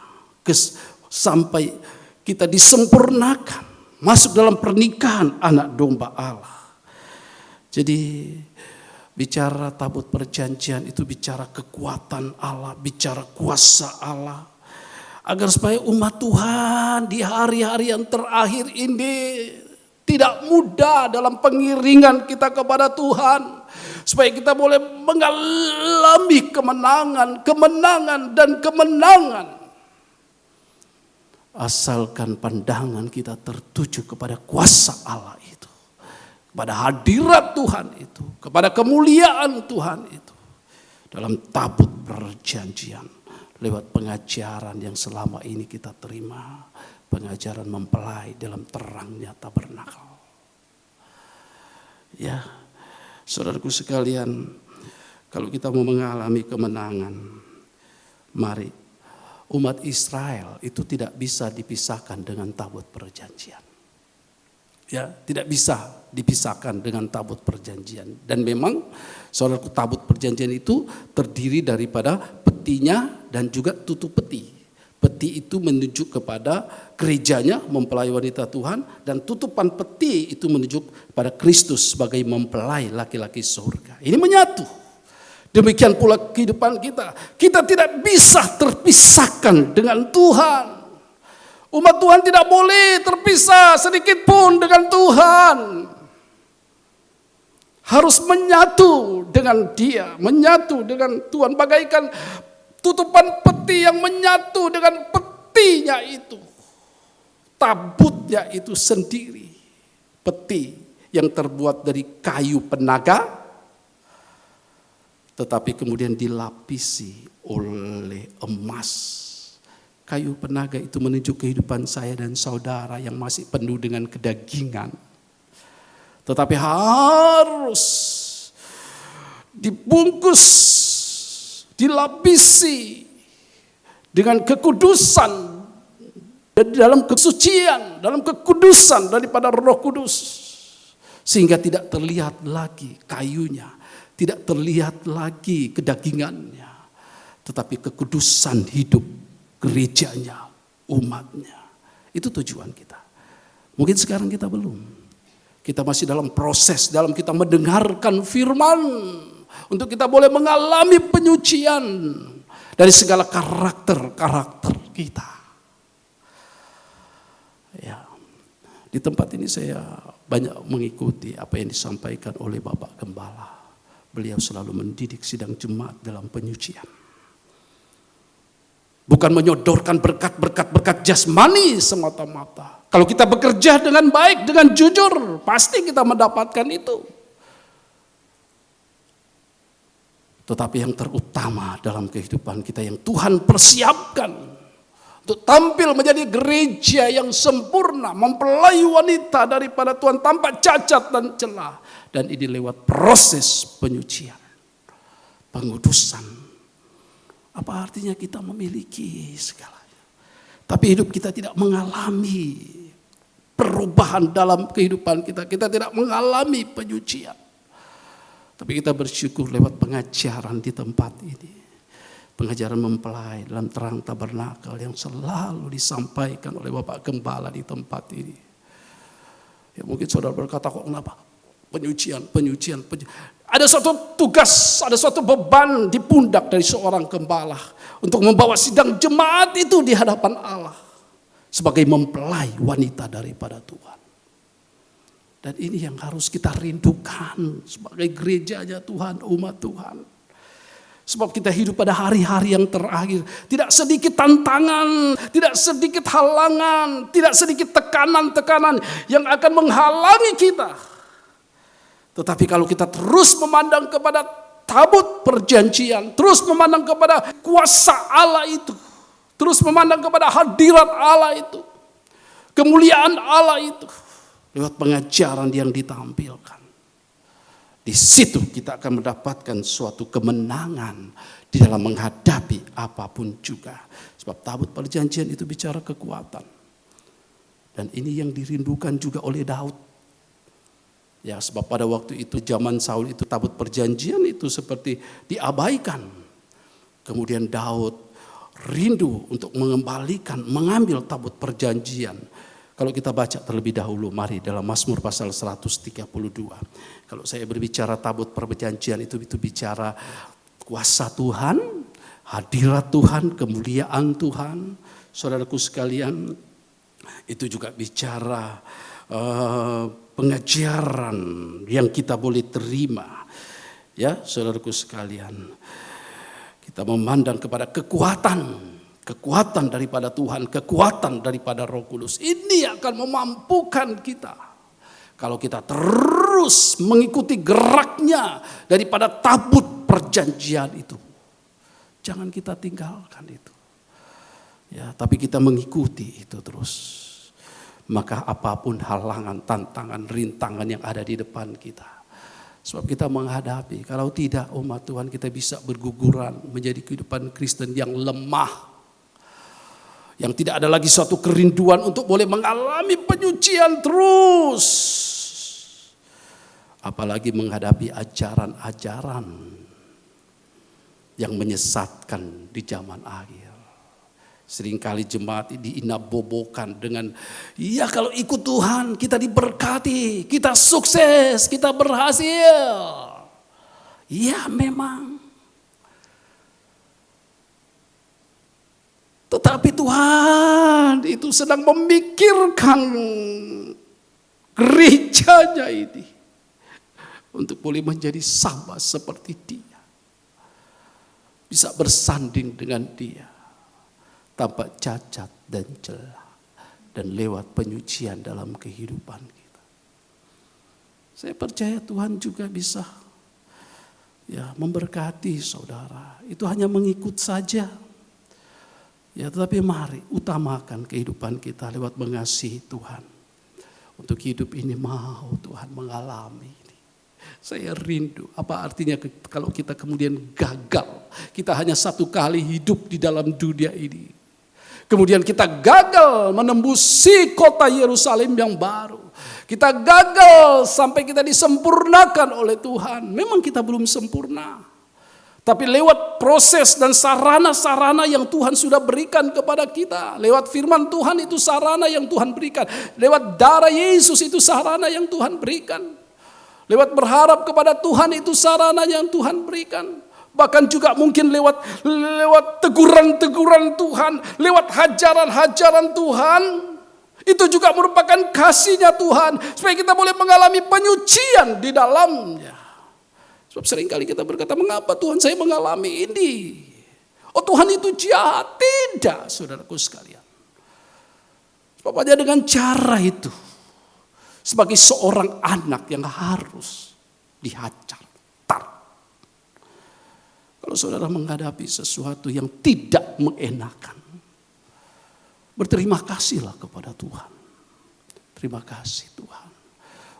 sampai kita disempurnakan, masuk dalam pernikahan anak domba Allah. Jadi bicara tabut perjanjian itu bicara kekuatan Allah, bicara kuasa Allah. Agar supaya umat Tuhan di hari-hari yang terakhir ini tidak mudah dalam pengiringan kita kepada Tuhan. Supaya kita boleh mengalami kemenangan dan kemenangan. Asalkan pandangan kita tertuju kepada kuasa Allah itu. Kepada hadirat Tuhan itu. Kepada kemuliaan Tuhan itu. Dalam tabut perjanjian. Lewat pengajaran yang selama ini kita terima. Pengajaran mempelai dalam terangnya tabernakel. Ya, saudaraku sekalian, kalau kita mau mengalami kemenangan, mari, umat Israel itu tidak bisa dipisahkan dengan tabut perjanjian. Ya, tidak bisa dipisahkan dengan tabut perjanjian. Dan memang saudaraku, tabut perjanjian itu terdiri daripada petinya dan juga tutup peti. Peti itu menunjuk kepada gerejanya mempelai wanita Tuhan, dan tutupan peti itu menunjuk pada Kristus sebagai mempelai laki-laki surga. Ini menyatu. Demikian pula kehidupan kita. Kita tidak bisa terpisahkan dengan Tuhan. Umat Tuhan tidak boleh terpisah sedikit pun dengan Tuhan. Harus menyatu dengan Dia, menyatu dengan Tuhan, bagaikan tutupan peti yang menyatu dengan petinya itu. Tabutnya itu sendiri. Peti yang terbuat dari kayu penaga, tetapi kemudian dilapisi oleh emas. Kayu penaga itu menunjuk kehidupan saya dan saudara yang masih penuh dengan kedagingan. Tetapi harus dibungkus, dilapisi dengan kekudusan, dan dalam kesucian, dalam kekudusan daripada Roh Kudus, sehingga tidak terlihat lagi kayunya, tidak terlihat lagi kedagingannya, tetapi kekudusan hidup gerejanya, umatnya. Itu tujuan kita. Mungkin sekarang kita belum. Kita masih dalam proses, dalam kita mendengarkan firman, untuk kita boleh mengalami penyucian dari segala karakter-karakter kita. Ya, di tempat ini saya banyak mengikuti apa yang disampaikan oleh Bapak Gembala. Beliau selalu mendidik sidang jemaat dalam penyucian. Bukan menyodorkan berkat-berkat jasmani semata-mata. Kalau kita bekerja dengan baik, dengan jujur, pasti kita mendapatkan itu. Tetapi yang terutama dalam kehidupan kita yang Tuhan persiapkan untuk tampil menjadi gereja yang sempurna, mempelai wanita daripada Tuhan tanpa cacat dan celah. Dan ini lewat proses penyucian, pengudusan. Apa artinya kita memiliki segalanya, tapi hidup kita tidak mengalami perubahan dalam kehidupan kita. Kita tidak mengalami penyucian. Tapi kita bersyukur lewat pengajaran di tempat ini. Pengajaran mempelai dalam terang tabernakel yang selalu disampaikan oleh Bapak Gembala di tempat ini. Ya, mungkin saudara berkata, kok kenapa? Penyucian. Ada suatu tugas, ada suatu beban di pundak dari seorang gembala untuk membawa sidang jemaat itu di hadapan Allah sebagai mempelai wanita daripada Tuhan. Dan ini yang harus kita rindukan sebagai gerejanya Tuhan, umat Tuhan. Sebab kita hidup pada hari-hari yang terakhir. Tidak sedikit tantangan, tidak sedikit halangan, tidak sedikit tekanan-tekanan yang akan menghalangi kita. Tetapi kalau kita terus memandang kepada tabut perjanjian, terus memandang kepada kuasa Allah itu, terus memandang kepada hadirat Allah itu, kemuliaan Allah itu, lewat pengajaran yang ditampilkan, di situ kita akan mendapatkan suatu kemenangan di dalam menghadapi apapun juga. Sebab tabut perjanjian itu bicara kekuatan. Dan ini yang dirindukan juga oleh Daud. Ya, sebab pada waktu itu zaman Saul itu tabut perjanjian itu seperti diabaikan. Kemudian Daud rindu untuk mengembalikan, mengambil tabut perjanjian. Kalau kita baca terlebih dahulu, mari dalam Mazmur pasal 132. Kalau saya berbicara tabut perjanjian itu bicara kuasa Tuhan, hadirat Tuhan, kemuliaan Tuhan. Saudaraku sekalian, itu juga bicara pengajaran yang kita boleh terima. Ya, saudaraku sekalian, kita memandang kepada kekuatan daripada Tuhan, kekuatan daripada Roh Kudus. Ini akan memampukan kita kalau kita terus mengikuti geraknya daripada tabut perjanjian itu. Jangan kita tinggalkan itu. Ya, tapi kita mengikuti itu terus. Maka apapun halangan, tantangan, rintangan yang ada di depan kita. Sebab kita menghadapi, kalau tidak umat Tuhan kita bisa berguguran menjadi kehidupan Kristen yang lemah. Yang tidak ada lagi suatu kerinduan untuk boleh mengalami penyucian terus. Apalagi menghadapi ajaran-ajaran yang menyesatkan di zaman akhir. Seringkali jemaat diinabobokan dengan, ya kalau ikut Tuhan kita diberkati, kita sukses, kita berhasil. Ya memang. Tetapi Tuhan itu sedang memikirkan gerejanya ini untuk boleh menjadi sama seperti Dia. Bisa bersanding dengan Dia tanpa cacat dan celah dan lewat penyucian dalam kehidupan kita. Saya percaya Tuhan juga bisa memberkati saudara. Itu hanya mengikut saja. Ya, tetapi mari utamakan kehidupan kita lewat mengasihi Tuhan. Untuk hidup ini mau Tuhan mengalami ini. Saya rindu, apa artinya kalau kita kemudian gagal. Kita hanya satu kali hidup di dalam dunia ini. Kemudian kita gagal menembusi kota Yerusalem yang baru. Kita gagal sampai kita disempurnakan oleh Tuhan. Memang kita belum sempurna. Tapi lewat proses dan sarana-sarana yang Tuhan sudah berikan kepada kita. Lewat firman Tuhan itu sarana yang Tuhan berikan. Lewat darah Yesus itu sarana yang Tuhan berikan. Lewat berharap kepada Tuhan itu sarana yang Tuhan berikan. Bahkan juga mungkin lewat teguran-teguran Tuhan. Lewat hajaran-hajaran Tuhan. Itu juga merupakan kasih-Nya Tuhan. Supaya kita boleh mengalami penyucian di dalamnya. Sebab seringkali kita berkata, mengapa Tuhan saya mengalami ini? Oh Tuhan itu jahat. Tidak, saudaraku sekalian. Sebab hanya dengan cara itu, sebagai seorang anak yang harus dihajar. Kalau saudara menghadapi sesuatu yang tidak mengenakan, berterima kasihlah kepada Tuhan. Terima kasih Tuhan.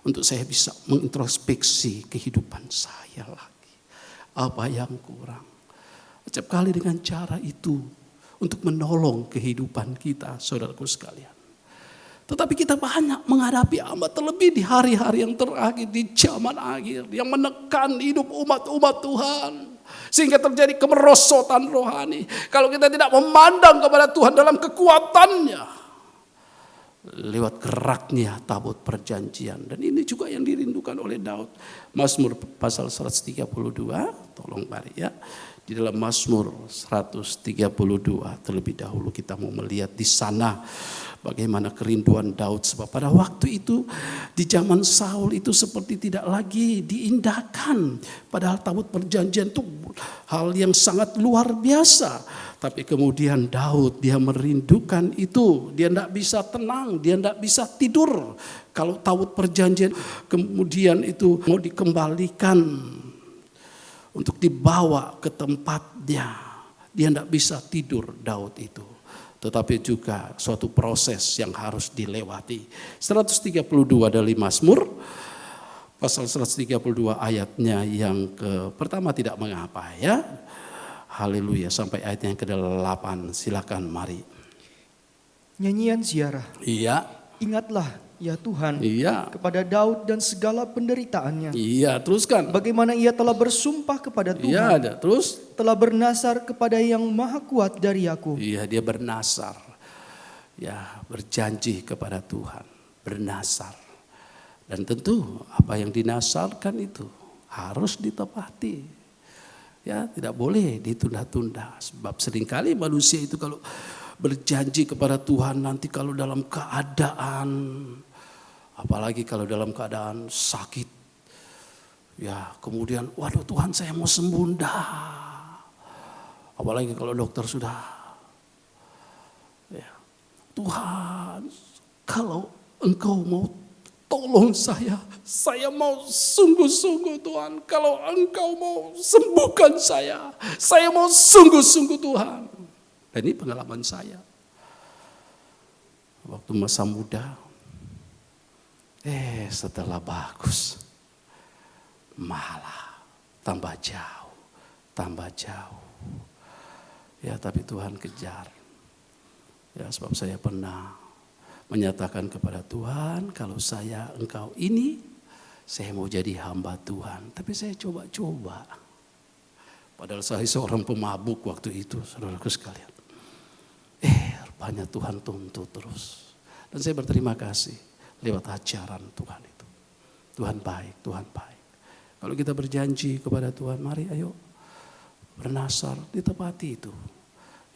Untuk saya bisa mengintrospeksi kehidupan saya lagi. Apa yang kurang. Setiap kali dengan cara itu. Untuk menolong kehidupan kita, saudaraku sekalian. Tetapi kita banyak menghadapi amat terlebih di hari-hari yang terakhir. Di zaman akhir. Yang menekan hidup umat-umat Tuhan. Sehingga terjadi kemerosotan rohani. Kalau kita tidak memandang kepada Tuhan dalam kekuatannya. Lewat geraknya tabut perjanjian. Dan ini juga yang dirindukan oleh Daud. Mazmur pasal 132. Tolong mari ya. Di dalam Mazmur 132. Terlebih dahulu kita mau melihat di sana. Bagaimana kerinduan Daud. Sebab pada waktu itu. Di zaman Saul itu seperti tidak lagi diindahkan. Padahal tabut perjanjian itu hal yang sangat luar biasa. Tapi kemudian Daud dia merindukan itu. Dia tidak bisa tenang, dia tidak bisa tidur. Kalau tabut perjanjian kemudian itu mau dikembalikan untuk dibawa ke tempatnya. Dia tidak bisa tidur Daud itu. Tetapi juga suatu proses yang harus dilewati. 132 dari Mazmur. Pasal 132 ayatnya yang pertama tidak mengapa ya. Haleluya, sampai ayat yang ke-8. Silakan mari. Nyanyian ziarah. Iya. Ingatlah ya Tuhan Iya. kepada Daud dan segala penderitaannya. Iya, teruskan. Bagaimana ia telah bersumpah kepada Tuhan. Iya, ada. Terus? Telah bernasar kepada yang maha kuat dari Yakub. Iya, dia bernasar. Ya, berjanji kepada Tuhan. Bernasar. Dan tentu apa yang dinasarkan itu harus ditepati. Ya, tidak boleh ditunda-tunda. Sebab seringkali manusia itu kalau berjanji kepada Tuhan nanti kalau dalam keadaan, apalagi kalau dalam keadaan sakit. Ya, kemudian waduh Tuhan saya mau sembuh dah. Apalagi kalau dokter sudah. Ya, Tuhan kalau Engkau mau tolong saya mau sungguh-sungguh Tuhan. Kalau Engkau mau sembuhkan saya mau sungguh-sungguh Tuhan. Dan ini pengalaman saya. Waktu masa muda, setelah bagus, malah tambah jauh. Ya tapi Tuhan kejar. Ya, sebab saya pernah menyatakan kepada Tuhan, kalau engkau ini, saya mau jadi hamba Tuhan. Tapi saya coba-coba. Padahal saya seorang pemabuk waktu itu, saudaraku sekalian. Rupanya Tuhan tuntut terus. Dan saya berterima kasih lewat ajaran Tuhan itu. Tuhan baik, Tuhan baik. Kalau kita berjanji kepada Tuhan, mari ayo bernasar, ditepati itu.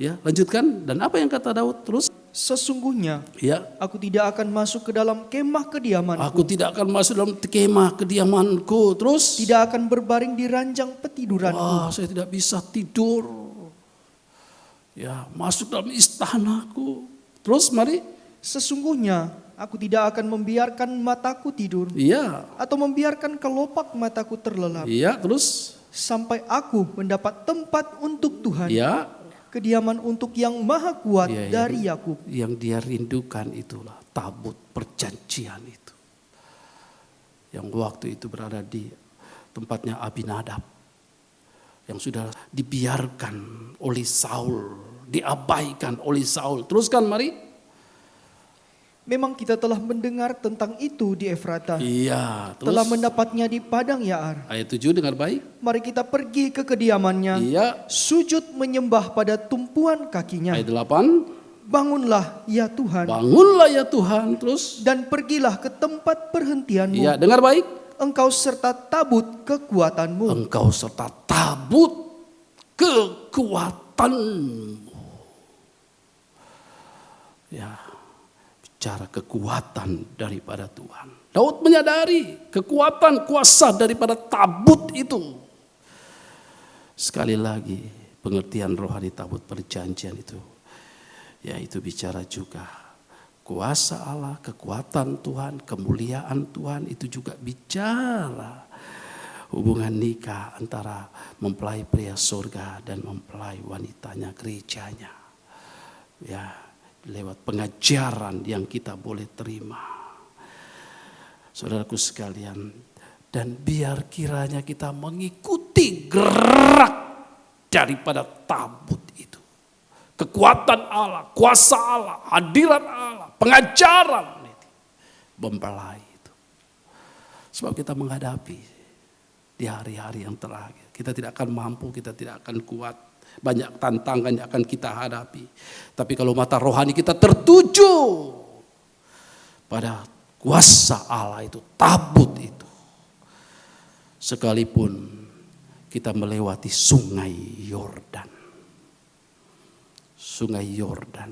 Ya, lanjutkan. Dan apa yang kata Daud terus? Sesungguhnya Ya, aku tidak akan masuk ke dalam kemah kediamanku. aku tidak akan masuk dalam kemah kediamanku. Terus? Tidak akan berbaring di ranjang petiduranku. Saya tidak bisa tidur. Ya, masuk dalam istanaku. Terus mari. Sesungguhnya aku tidak akan membiarkan mataku tidur. Iya. Atau membiarkan kelopak mataku terlelap. Iya, terus? Sampai aku mendapat tempat untuk Tuhan. Ya. Kediaman untuk yang maha kuat Iya, dari Yakub. Yang dia rindukan itulah tabut perjanjian itu. Yang waktu itu berada di tempatnya Abinadab. Yang sudah dibiarkan oleh Saul. Diabaikan oleh Saul. Teruskan mari. Memang kita telah mendengar tentang itu di Efrata. Iya. Terus? Telah mendapatnya di padang Yaar. Ayat 7 dengar baik. Mari kita pergi ke kediamannya. Iya. Sujud menyembah pada tumpuan kakinya. Ayat 8. Bangunlah ya Tuhan. Bangunlah ya Tuhan. Terus? Dan pergilah ke tempat perhentianmu. Iya, dengar baik. Engkau serta tabut kekuatanmu. Engkau serta tabut kekuatanmu. Ya, bicara kekuatan daripada Tuhan. Daud menyadari kekuatan kuasa daripada tabut itu. Sekali lagi pengertian rohani tabut perjanjian itu, yaitu bicara juga kuasa Allah, kekuatan Tuhan, kemuliaan Tuhan. Itu juga bicara hubungan nikah antara mempelai pria surga dan mempelai wanitanya gerejanya. Ya, lewat pengajaran yang kita boleh terima. Saudaraku sekalian, dan biar kiranya kita mengikuti gerak daripada tabut itu. Kekuatan Allah, kuasa Allah, hadirat Allah, pengajaran itu, mempelai itu. Sebab kita menghadapi di hari-hari yang terakhir. Kita tidak akan mampu, kita tidak akan kuat. Banyak tantangan yang akan kita hadapi. Tapi kalau mata rohani kita tertuju pada kuasa Allah itu, tabut itu. Sekalipun kita melewati sungai Yordan. Sungai Yordan.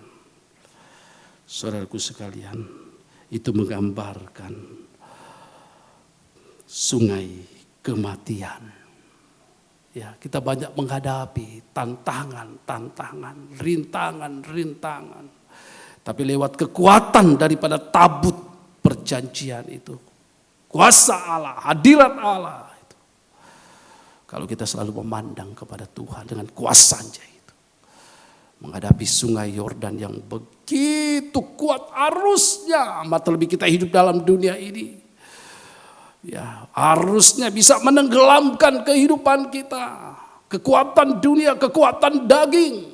Saudaraku sekalian, itu menggambarkan sungai kematian. Ya, kita banyak menghadapi tantangan, rintangan. Tapi lewat kekuatan daripada tabut perjanjian itu, kuasa Allah, hadirat Allah itu. Kalau kita selalu memandang kepada Tuhan dengan kuasanya itu, menghadapi sungai Yordan yang begitu kuat arusnya, terlebih kita hidup dalam dunia ini. Ya, harusnya bisa menenggelamkan kehidupan kita. Kekuatan dunia, kekuatan daging.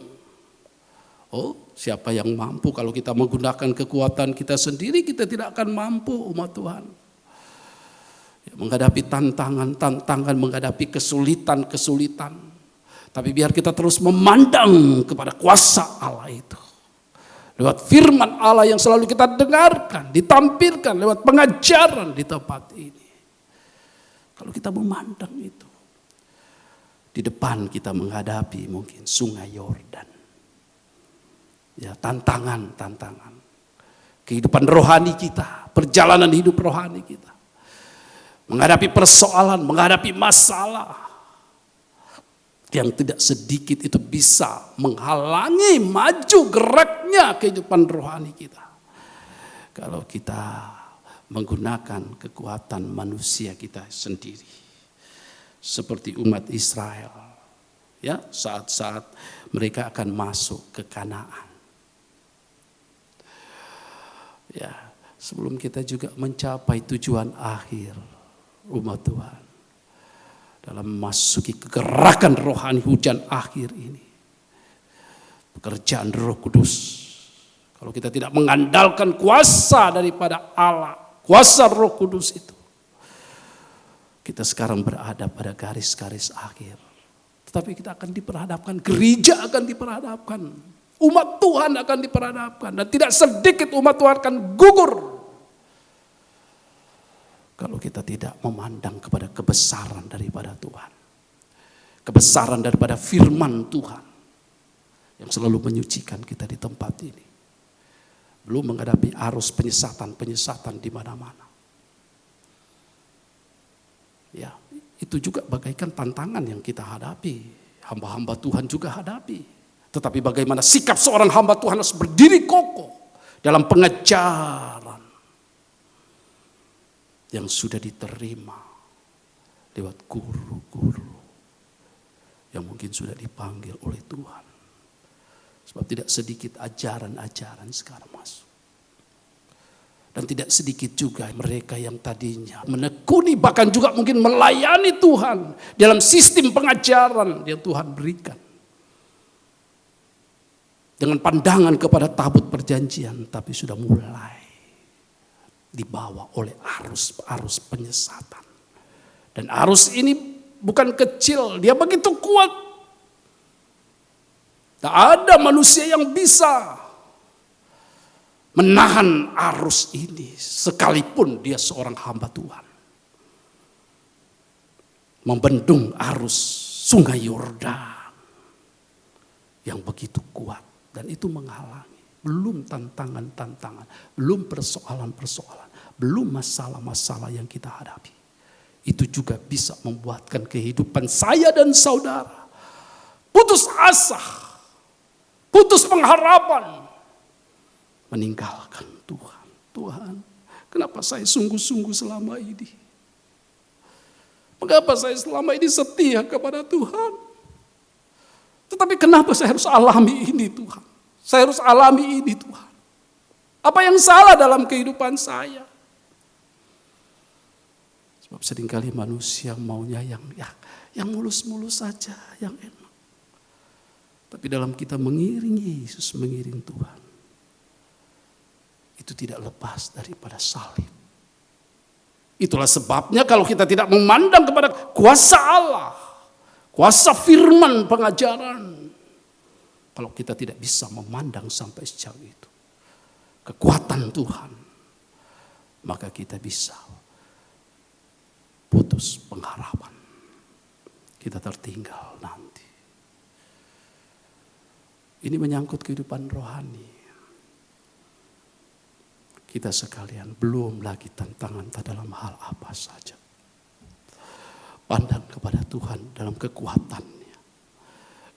Oh, siapa yang mampu? Kalau kita menggunakan kekuatan kita sendiri, kita tidak akan mampu, umat Tuhan. Ya, menghadapi tantangan, menghadapi kesulitan. Tapi biar kita terus memandang kepada kuasa Allah itu. Lewat firman Allah yang selalu kita dengarkan, ditampilkan lewat pengajaran di tempat ini. Kalau kita memandang itu, di depan kita menghadapi mungkin sungai Yordan. Ya, tantangan. Kehidupan rohani kita, perjalanan hidup rohani kita. Menghadapi persoalan, menghadapi masalah. Yang tidak sedikit itu bisa menghalangi maju geraknya kehidupan rohani kita. Kalau kita menggunakan kekuatan manusia kita sendiri. Seperti umat Israel. Ya, saat-saat mereka akan masuk ke Kanaan. Ya, sebelum kita juga mencapai tujuan akhir umat Tuhan. Dalam memasuki kegerakan rohani hujan akhir ini. Pekerjaan Roh Kudus. Kalau kita tidak mengandalkan kuasa daripada Allah, kuasa Roh Kudus itu, kita sekarang berada pada garis-garis akhir. Tetapi kita akan diperhadapkan, gereja akan diperhadapkan, umat Tuhan akan diperhadapkan, dan tidak sedikit umat Tuhan akan gugur kalau kita tidak memandang kepada kebesaran daripada Tuhan, kebesaran daripada firman Tuhan yang selalu menyucikan kita di tempat ini. Belum menghadapi arus penyesatan di mana-mana. Ya, itu juga bagaikan tantangan yang kita hadapi. Hamba-hamba Tuhan juga hadapi. Tetapi bagaimana sikap seorang hamba Tuhan harus berdiri kokoh dalam pengajaran yang sudah diterima lewat guru-guru yang mungkin sudah dipanggil oleh Tuhan. Sebab tidak sedikit ajaran-ajaran sekarang masuk. Dan tidak sedikit juga mereka yang tadinya menekuni, bahkan juga mungkin melayani Tuhan dalam sistem pengajaran yang Tuhan berikan. Dengan pandangan kepada tabut perjanjian, tapi sudah mulai dibawa oleh arus penyesatan. Dan arus ini bukan kecil, dia begitu kuat. Tak ada manusia yang bisa menahan arus ini sekalipun dia seorang hamba Tuhan. Membendung arus sungai Yordan yang begitu kuat, dan itu menghalangi. Belum tantangan-tantangan, belum persoalan-persoalan, belum masalah-masalah yang kita hadapi. Itu juga bisa membuatkan kehidupan saya dan saudara putus asa, putus pengharapan, meninggalkan Tuhan. Tuhan, kenapa saya sungguh-sungguh selama ini? Mengapa saya selama ini setia kepada Tuhan? Tetapi kenapa saya harus alami ini Tuhan? Saya harus alami ini Tuhan. Apa yang salah dalam kehidupan saya? Sebab seringkali manusia maunya yang mulus-mulus saja, yang enak. Tapi dalam kita mengiring Yesus, mengiring Tuhan, itu tidak lepas daripada salib. Itulah sebabnya kalau kita tidak memandang kepada kuasa Allah, kuasa firman pengajaran, kalau kita tidak bisa memandang sampai sejauh itu kekuatan Tuhan, maka kita bisa putus pengharapan. Kita tertinggal nanti. Ini menyangkut kehidupan rohani. Kita sekalian, belum lagi tantangan dalam hal apa saja. Pandang kepada Tuhan dalam kekuatannya,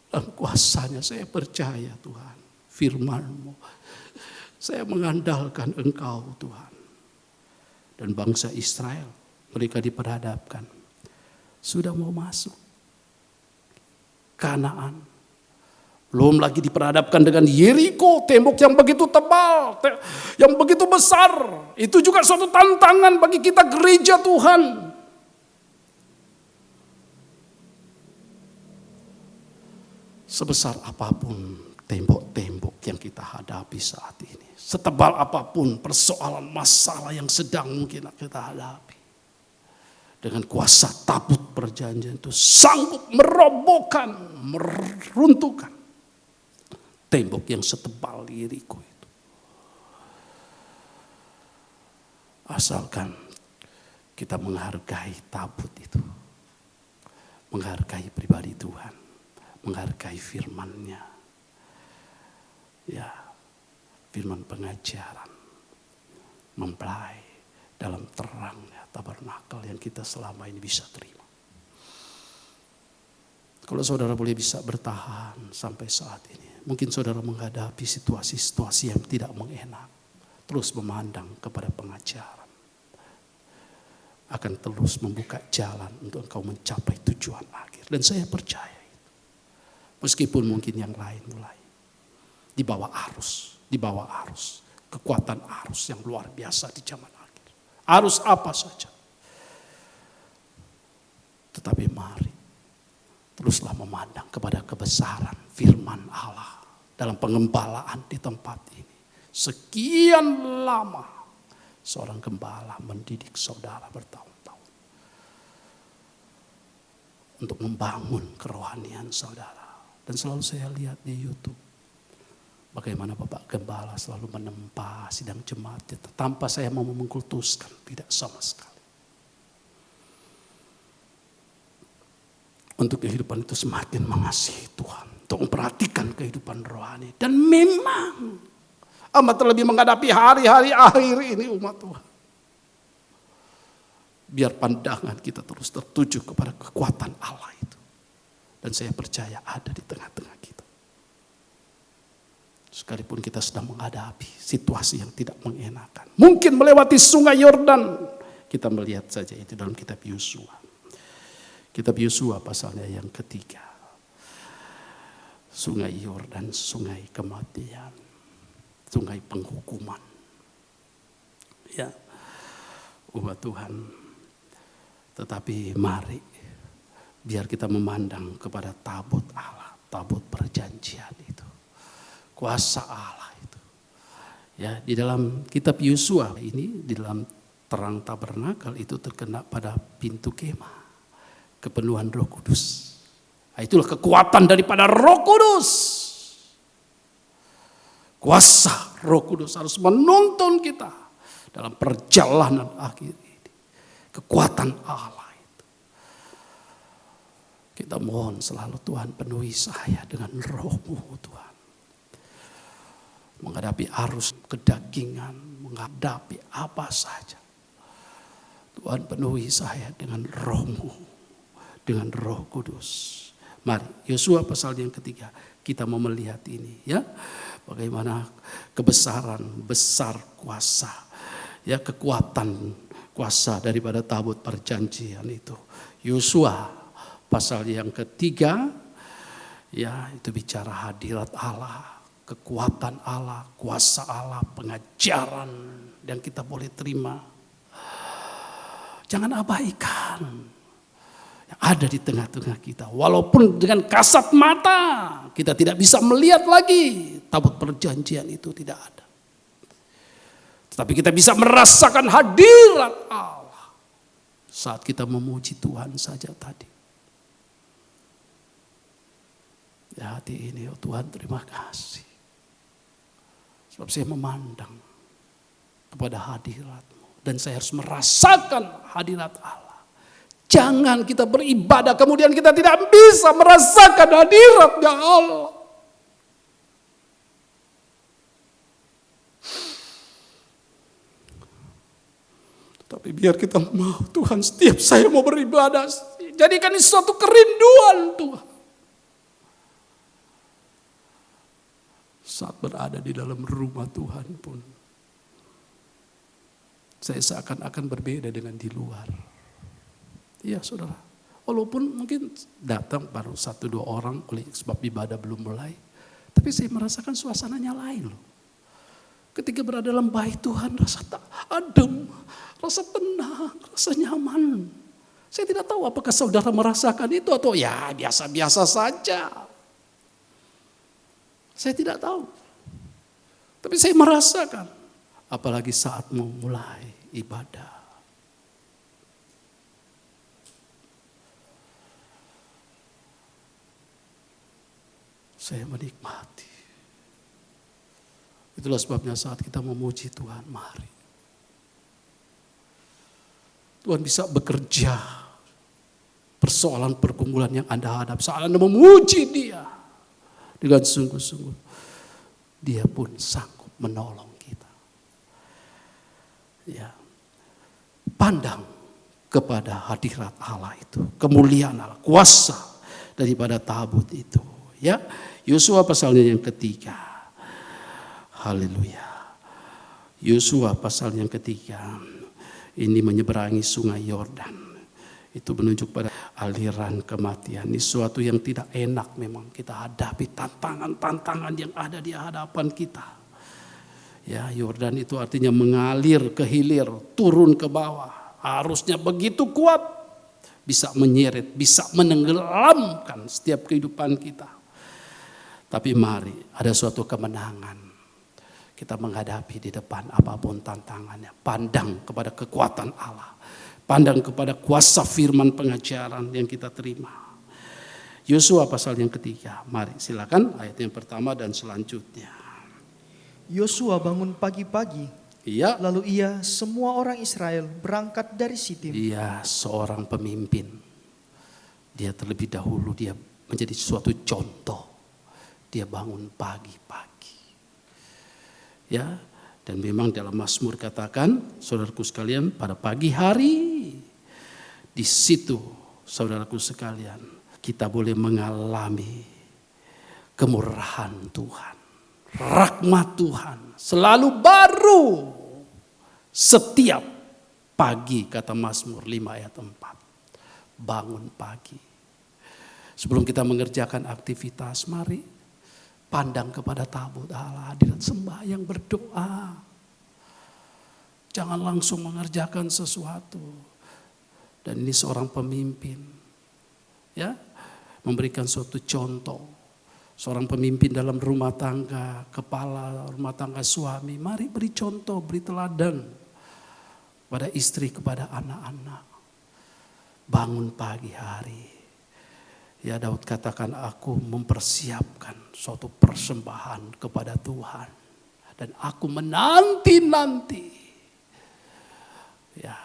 dalam kuasanya. Saya percaya Tuhan, firman-Mu, saya mengandalkan Engkau Tuhan. Dan bangsa Israel, mereka diperhadapkan, sudah mau masuk Kanaan. Belum lagi diperhadapkan dengan Yeriko, tembok yang begitu tebal, yang begitu besar. Itu juga suatu tantangan bagi kita gereja Tuhan. Sebesar apapun tembok-tembok yang kita hadapi saat ini, setebal apapun persoalan masalah yang sedang mungkin kita hadapi, dengan kuasa tabut perjanjian itu sanggup merobohkan, meruntuhkan tembok yang setebal Yeriko itu. Asalkan kita menghargai tabut itu, menghargai pribadi Tuhan, menghargai firman-Nya. Ya, firman pengajaran, mempelai dalam terangnya tabernakel yang kita selama ini bisa terima. Kalau saudara boleh bisa bertahan sampai saat ini, mungkin saudara menghadapi situasi-situasi yang tidak mengenak, terus memandang kepada pengajaran, akan terus membuka jalan untuk engkau mencapai tujuan akhir. Dan saya percaya itu. Meskipun mungkin yang lain mulai di bawah arus, kekuatan arus yang luar biasa di zaman akhir. Arus apa saja. Tetapi mari teruslah memandang kepada kebesaran firman Allah dalam pengembalaan di tempat ini. Sekian lama seorang gembala mendidik saudara bertahun-tahun untuk membangun kerohanian saudara. Dan selalu saya lihat di YouTube bagaimana Bapak Gembala selalu menempa sidang jemaat tanpa saya mau mengkultuskan, tidak sama sekali. Untuk kehidupan itu semakin mengasihi Tuhan, untuk memperhatikan kehidupan rohani. Dan memang amat terlebih menghadapi hari-hari akhir ini umat Tuhan. Biar pandangan kita terus tertuju kepada kekuatan Allah itu. Dan saya percaya ada di tengah-tengah kita. Sekalipun kita sedang menghadapi situasi yang tidak mengenakan. Mungkin melewati sungai Yordan. Kita melihat saja itu dalam kitab Yosua. Kitab Yosua pasalnya yang ketiga. Sungai Yordan, sungai kematian. Sungai penghukuman. Ya, umat Tuhan. Tetapi mari, biar kita memandang kepada tabut Allah. Tabut perjanjian itu. Kuasa Allah itu. Ya, di dalam kitab Yosua ini, di dalam terang tabernakel itu terkena pada pintu kemah. Kepenuhan Roh Kudus. Nah, itulah kekuatan daripada Roh Kudus. Kuasa Roh Kudus harus menuntun kita dalam perjalanan akhir ini. Kekuatan Allah itu. Kita mohon selalu Tuhan penuhi saya dengan Roh-Mu Tuhan. Menghadapi arus kedagingan, menghadapi apa saja. Tuhan penuhi saya dengan Roh-Mu. Dengan Roh Kudus. Mari, Yosua pasal yang ketiga, kita mau melihat ini ya. Bagaimana kebesaran, besar kuasa. Ya, kekuatan kuasa daripada tabut perjanjian itu. Yosua pasal yang ketiga, ya itu bicara hadirat Allah, kekuatan Allah, kuasa Allah, pengajaran yang kita boleh terima. Jangan abaikan yang ada di tengah-tengah kita. Walaupun dengan kasat mata kita tidak bisa melihat lagi tabut perjanjian itu tidak ada. Tetapi kita bisa merasakan hadirat Allah saat kita memuji Tuhan saja tadi. Di hati ini, oh Tuhan terima kasih. Sebab saya memandang kepada hadirat-Mu. Dan saya harus merasakan hadirat Allah. Jangan kita beribadah kemudian kita tidak bisa merasakan hadirat-Nya Allah. Tapi biar kita mau Tuhan, setiap saya mau beribadah, jadikan ini suatu kerinduan Tuhan. Saat berada di dalam rumah Tuhan pun, saya seakan-akan berbeda dengan di luar. Iya saudara, walaupun mungkin datang baru 1-2 orang oleh sebab ibadah belum mulai. Tapi saya merasakan suasananya lain loh. Ketika berada dalam bait Tuhan rasa tak adem, rasa tenang, rasa nyaman. Saya tidak tahu apakah saudara merasakan itu atau ya biasa-biasa saja. Saya tidak tahu. Tapi saya merasakan, apalagi saat mau mulai ibadah. Saya menikmati. Itulah sebabnya saat kita memuji Tuhan, mari. Tuhan bisa bekerja. Persoalan pergumulan yang Anda hadapi, saat Anda memuji Dia dengan sungguh-sungguh, Dia pun sanggup menolong kita. Ya, pandang kepada hadirat Allah itu, kemuliaan Allah, kuasa daripada tabut itu. Ya, Yosua pasalnya yang ketiga. Haleluya. Yosua pasal yang ketiga. Ini menyeberangi sungai Yordan. Itu menunjuk pada aliran kematian. Ini sesuatu yang tidak enak memang kita hadapi. Tantangan-tantangan yang ada di hadapan kita. Ya, Yordan itu artinya mengalir ke hilir, turun ke bawah. Arusnya begitu kuat. Bisa menyeret, bisa menenggelamkan setiap kehidupan kita. Tapi mari, ada suatu kemenangan. kita menghadapi di depan apapun tantangannya. Pandang kepada kekuatan Allah. Pandang kepada kuasa firman pengajaran yang kita terima. Yosua pasal yang ketiga. Mari silakan ayat yang pertama dan selanjutnya. Yosua bangun pagi-pagi, Iya. lalu ia semua orang Israel berangkat dari Sitim. Dia seorang pemimpin. Dia terlebih dahulu dia menjadi suatu contoh. Dia bangun pagi-pagi. Ya, dan memang dalam Mazmur katakan, saudaraku sekalian, pada pagi hari di situ, saudaraku sekalian, kita boleh mengalami kemurahan Tuhan, rahmat Tuhan, selalu baru setiap pagi, kata Mazmur 5 ayat 4. Bangun pagi. Sebelum kita mengerjakan aktivitas, mari pandang kepada tabut Allah, hadirat sembahyang, berdoa. Jangan langsung mengerjakan sesuatu. Dan ini seorang pemimpin, ya, memberikan suatu contoh. Seorang pemimpin dalam rumah tangga, kepala rumah tangga suami, mari beri contoh, beri teladan pada istri, kepada anak-anak. Bangun pagi hari. Ya, Daud katakan, aku mempersiapkan suatu persembahan kepada Tuhan. Dan aku menanti-nanti. Ya,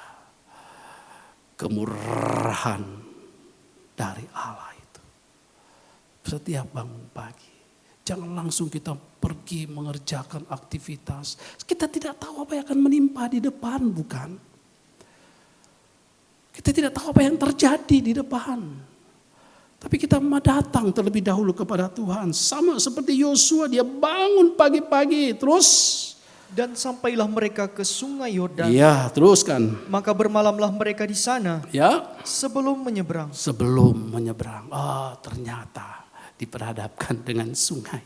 kemurahan dari Allah itu. Setiap bangun pagi. Jangan langsung kita pergi mengerjakan aktivitas. Kita tidak tahu apa yang akan menimpa di depan, bukan? Kita tidak tahu apa yang terjadi di depan. Tapi kita datang terlebih dahulu kepada Tuhan. Sama seperti Yosua, dia bangun pagi-pagi. Terus? Dan sampailah mereka ke sungai Yordan. Iya, teruskan. Maka bermalamlah mereka di sana Ya, sebelum menyeberang. sebelum menyeberang. Oh, ternyata diperhadapkan dengan sungai.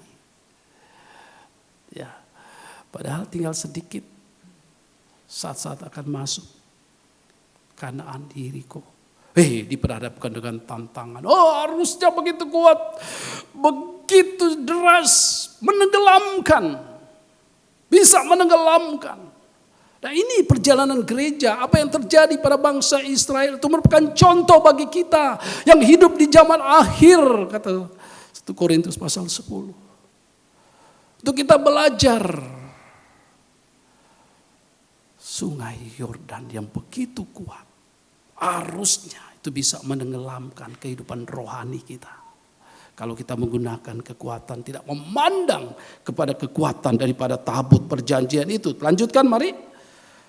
Ya, padahal tinggal sedikit. Saat-saat akan masuk Kanaan di Yeriko. Diperhadapkan dengan tantangan. Oh, harusnya begitu kuat, begitu deras, menenggelamkan, bisa menenggelamkan. Nah, ini perjalanan gereja. Apa yang terjadi pada bangsa Israel itu merupakan contoh bagi kita yang hidup di zaman akhir, kata 1 Korintus pasal 10. Untuk kita belajar sungai Yordan yang begitu kuat, arusnya itu bisa menenggelamkan kehidupan rohani kita. Kalau kita menggunakan kekuatan, tidak memandang kepada kekuatan daripada tabut perjanjian itu. Lanjutkan, mari.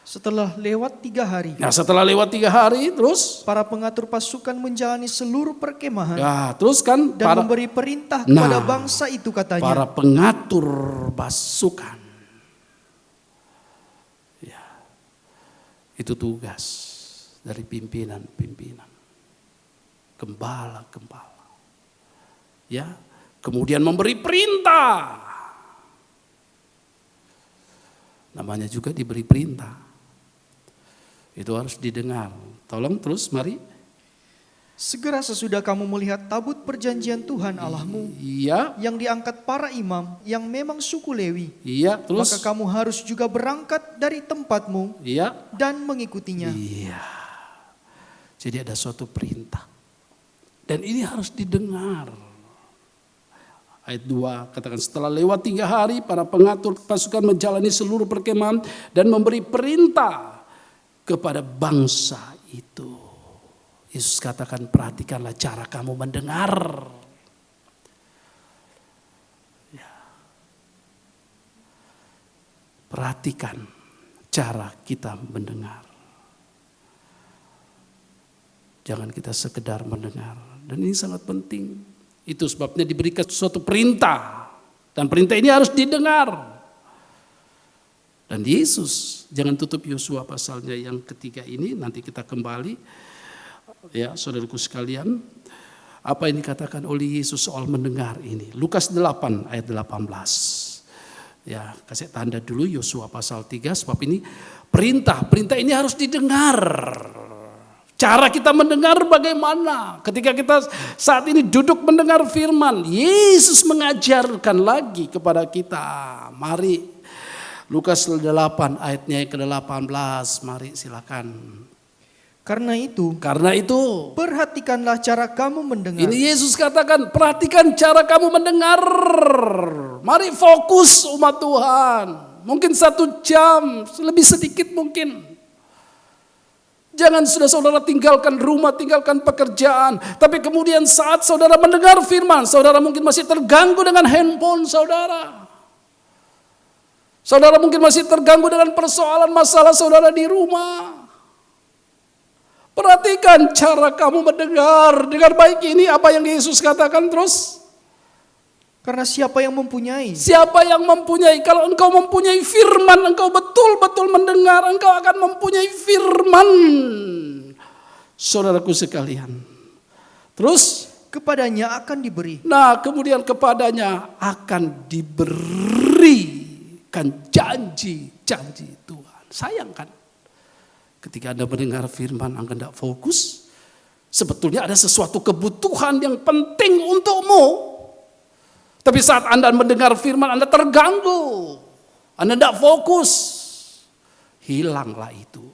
Setelah lewat 3 hari, Nah, setelah lewat 3 hari, terus? para pengatur pasukan menjalani seluruh perkemahan Ya, terus kan? dan memberi perintah kepada Nah, bangsa itu, katanya. Para pengatur pasukan. Ya, itu tugas dari pimpinan-pimpinan. Gembala-gembala. Ya, kemudian memberi perintah. Namanya juga diberi perintah. Itu harus didengar. Tolong terus, mari. Segera sesudah kamu melihat tabut perjanjian Tuhan Allahmu Iya, yang diangkat para imam yang memang suku Lewi, iya, terus. maka kamu harus juga berangkat dari tempatmu Iya, dan mengikutinya. iya. Jadi ada suatu perintah. Dan ini harus didengar. Ayat 2 katakan, setelah lewat 3 hari para pengatur pasukan menjalani seluruh perkemahan dan memberi perintah kepada bangsa itu. Yesus katakan, perhatikanlah cara kamu mendengar. Ya. Perhatikan cara kita mendengar. Jangan kita sekedar mendengar. Dan ini sangat penting. Itu sebabnya diberikan suatu perintah. Dan perintah ini harus didengar. Dan Yesus, jangan tutup Yosua pasalnya yang ketiga ini. Nanti kita kembali. Ya, saudaraku sekalian. Apa yang dikatakan oleh Yesus soal mendengar ini. Lukas 8 ayat 18. Ya, kasih tanda dulu Yosua pasal 3. Sebab ini perintah ini harus didengar. Cara kita mendengar bagaimana? Ketika kita saat ini duduk mendengar firman, Yesus mengajarkan lagi kepada kita. Mari Lukas 8 ayatnya ke-18. Mari silakan. Karena itu, perhatikanlah cara kamu mendengar. Ini Yesus katakan, perhatikan cara kamu mendengar. Mari fokus umat Tuhan. Mungkin 1 jam, lebih sedikit mungkin. Jangan sudah saudara tinggalkan rumah, tinggalkan pekerjaan. Tapi kemudian saat saudara mendengar firman, saudara mungkin masih terganggu dengan handphone saudara. Saudara mungkin masih terganggu dengan persoalan masalah saudara di rumah. Perhatikan cara kamu mendengar dengan baik ini apa yang Yesus katakan terus. Karena siapa yang mempunyai? Siapa yang mempunyai? Kalau engkau mempunyai firman, engkau betul-betul mendengar, engkau akan mempunyai firman. Saudaraku sekalian. Terus kepadanya akan diberi. Nah, kemudian kepadanya akan diberikan janji-janji Tuhan. Sayang kan? Ketika Anda mendengar firman, Anda tidak fokus. Sebetulnya ada sesuatu kebutuhan yang penting untukmu. Tapi saat Anda mendengar firman, Anda terganggu. Anda tidak fokus. Hilanglah itu.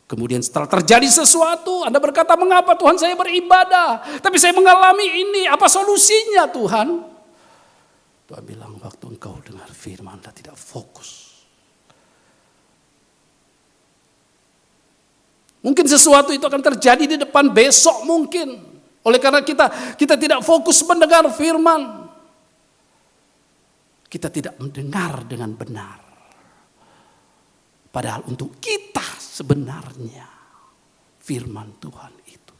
Kemudian setelah terjadi sesuatu, Anda berkata, mengapa Tuhan saya beribadah? Tapi saya mengalami ini, apa solusinya Tuhan? Tuhan bilang, waktu engkau dengar firman, Anda tidak fokus. Mungkin sesuatu itu akan terjadi di depan besok mungkin. Oleh karena kita tidak fokus mendengar firman. Kita tidak mendengar dengan benar. Padahal untuk kita sebenarnya firman Tuhan itu.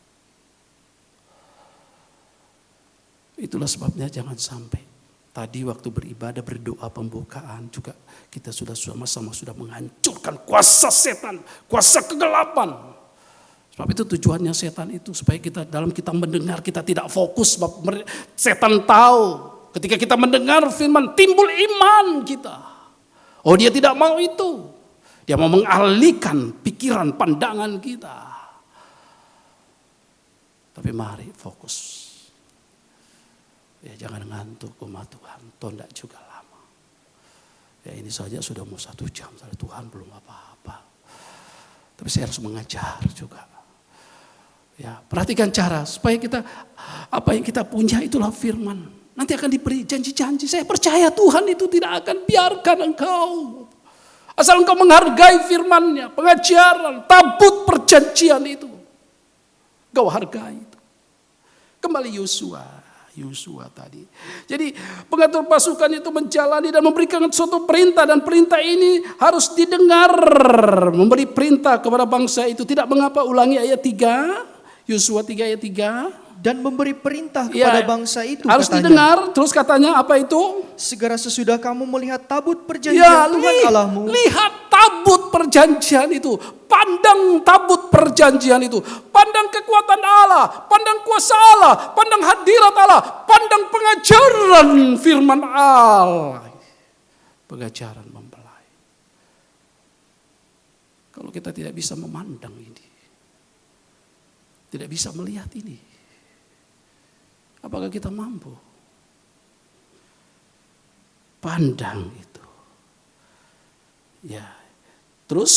Itulah sebabnya jangan sampai. Tadi waktu beribadah berdoa pembukaan juga kita sudah sama-sama sudah menghancurkan kuasa setan, kuasa kegelapan. Sebab itu tujuannya setan itu supaya kita dalam kita mendengar kita tidak fokus. Sebab setan tahu ketika kita mendengar firman timbul iman kita. Oh, dia tidak mau itu. Dia mau mengalihkan pikiran pandangan kita. Tapi mari fokus. Ya jangan ngantuk umat Tuhan. Toh tidak juga lama. Ya ini saja sudah mau 1 jam. Tuhan belum apa-apa. Tapi saya harus mengajar juga. Ya, perhatikan cara supaya kita apa yang kita punya itulah firman. Nanti akan diberi janji-janji. Saya percaya Tuhan itu tidak akan biarkan engkau. Asal engkau menghargai firman-Nya, pengajaran, tabut perjanjian itu. Engkau hargai itu. Kembali Yosua tadi. Jadi pengatur pasukan itu menjalani dan memberikan suatu perintah. Dan perintah ini harus didengar. Memberi perintah kepada bangsa itu. Tidak mengapa, ulangi ayat 3. Yosua 3 ayat 3. Dan memberi perintah kepada bangsa itu. Harus katanya, didengar. Terus katanya apa itu? Segera sesudah kamu melihat tabut perjanjian Tuhan Allahmu. Lihat tabut perjanjian itu. Pandang tabut perjanjian itu. Pandang kekuatan Allah. Pandang kuasa Allah. Pandang hadirat Allah. Pandang pengajaran firman Allah. Pengajaran mempelai. Kalau kita tidak bisa memandang ini. Tidak bisa melihat ini. Apakah kita mampu? Pandang itu. Ya. Terus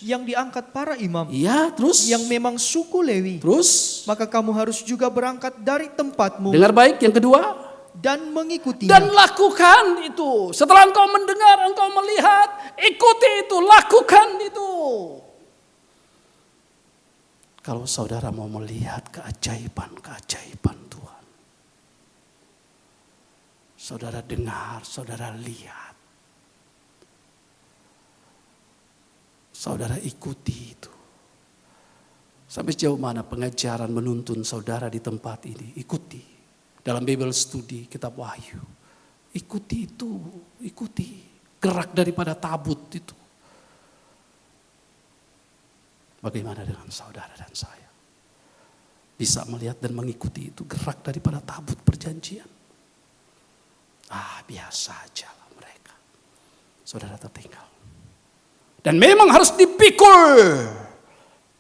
yang diangkat para imam. Ya, terus yang memang suku Lewi. Terus maka kamu harus juga berangkat dari tempatmu. Dengar baik yang kedua. Dan mengikuti. Dan lakukan itu. Setelah engkau mendengar, engkau melihat, ikuti itu, lakukan itu. Kalau saudara mau melihat keajaiban Tuhan. Saudara dengar, saudara lihat. Saudara ikuti itu. Sampai sejauh mana pengajaran menuntun saudara di tempat ini. Ikuti. Dalam Bible Study, kitab Wahyu. Ikuti itu. Ikuti. Gerak daripada tabut itu. Bagaimana dengan saudara dan saya? Bisa melihat dan mengikuti itu gerak daripada tabut perjanjian. Biasa aja lah mereka. Saudara tertinggal. Dan memang harus dipikul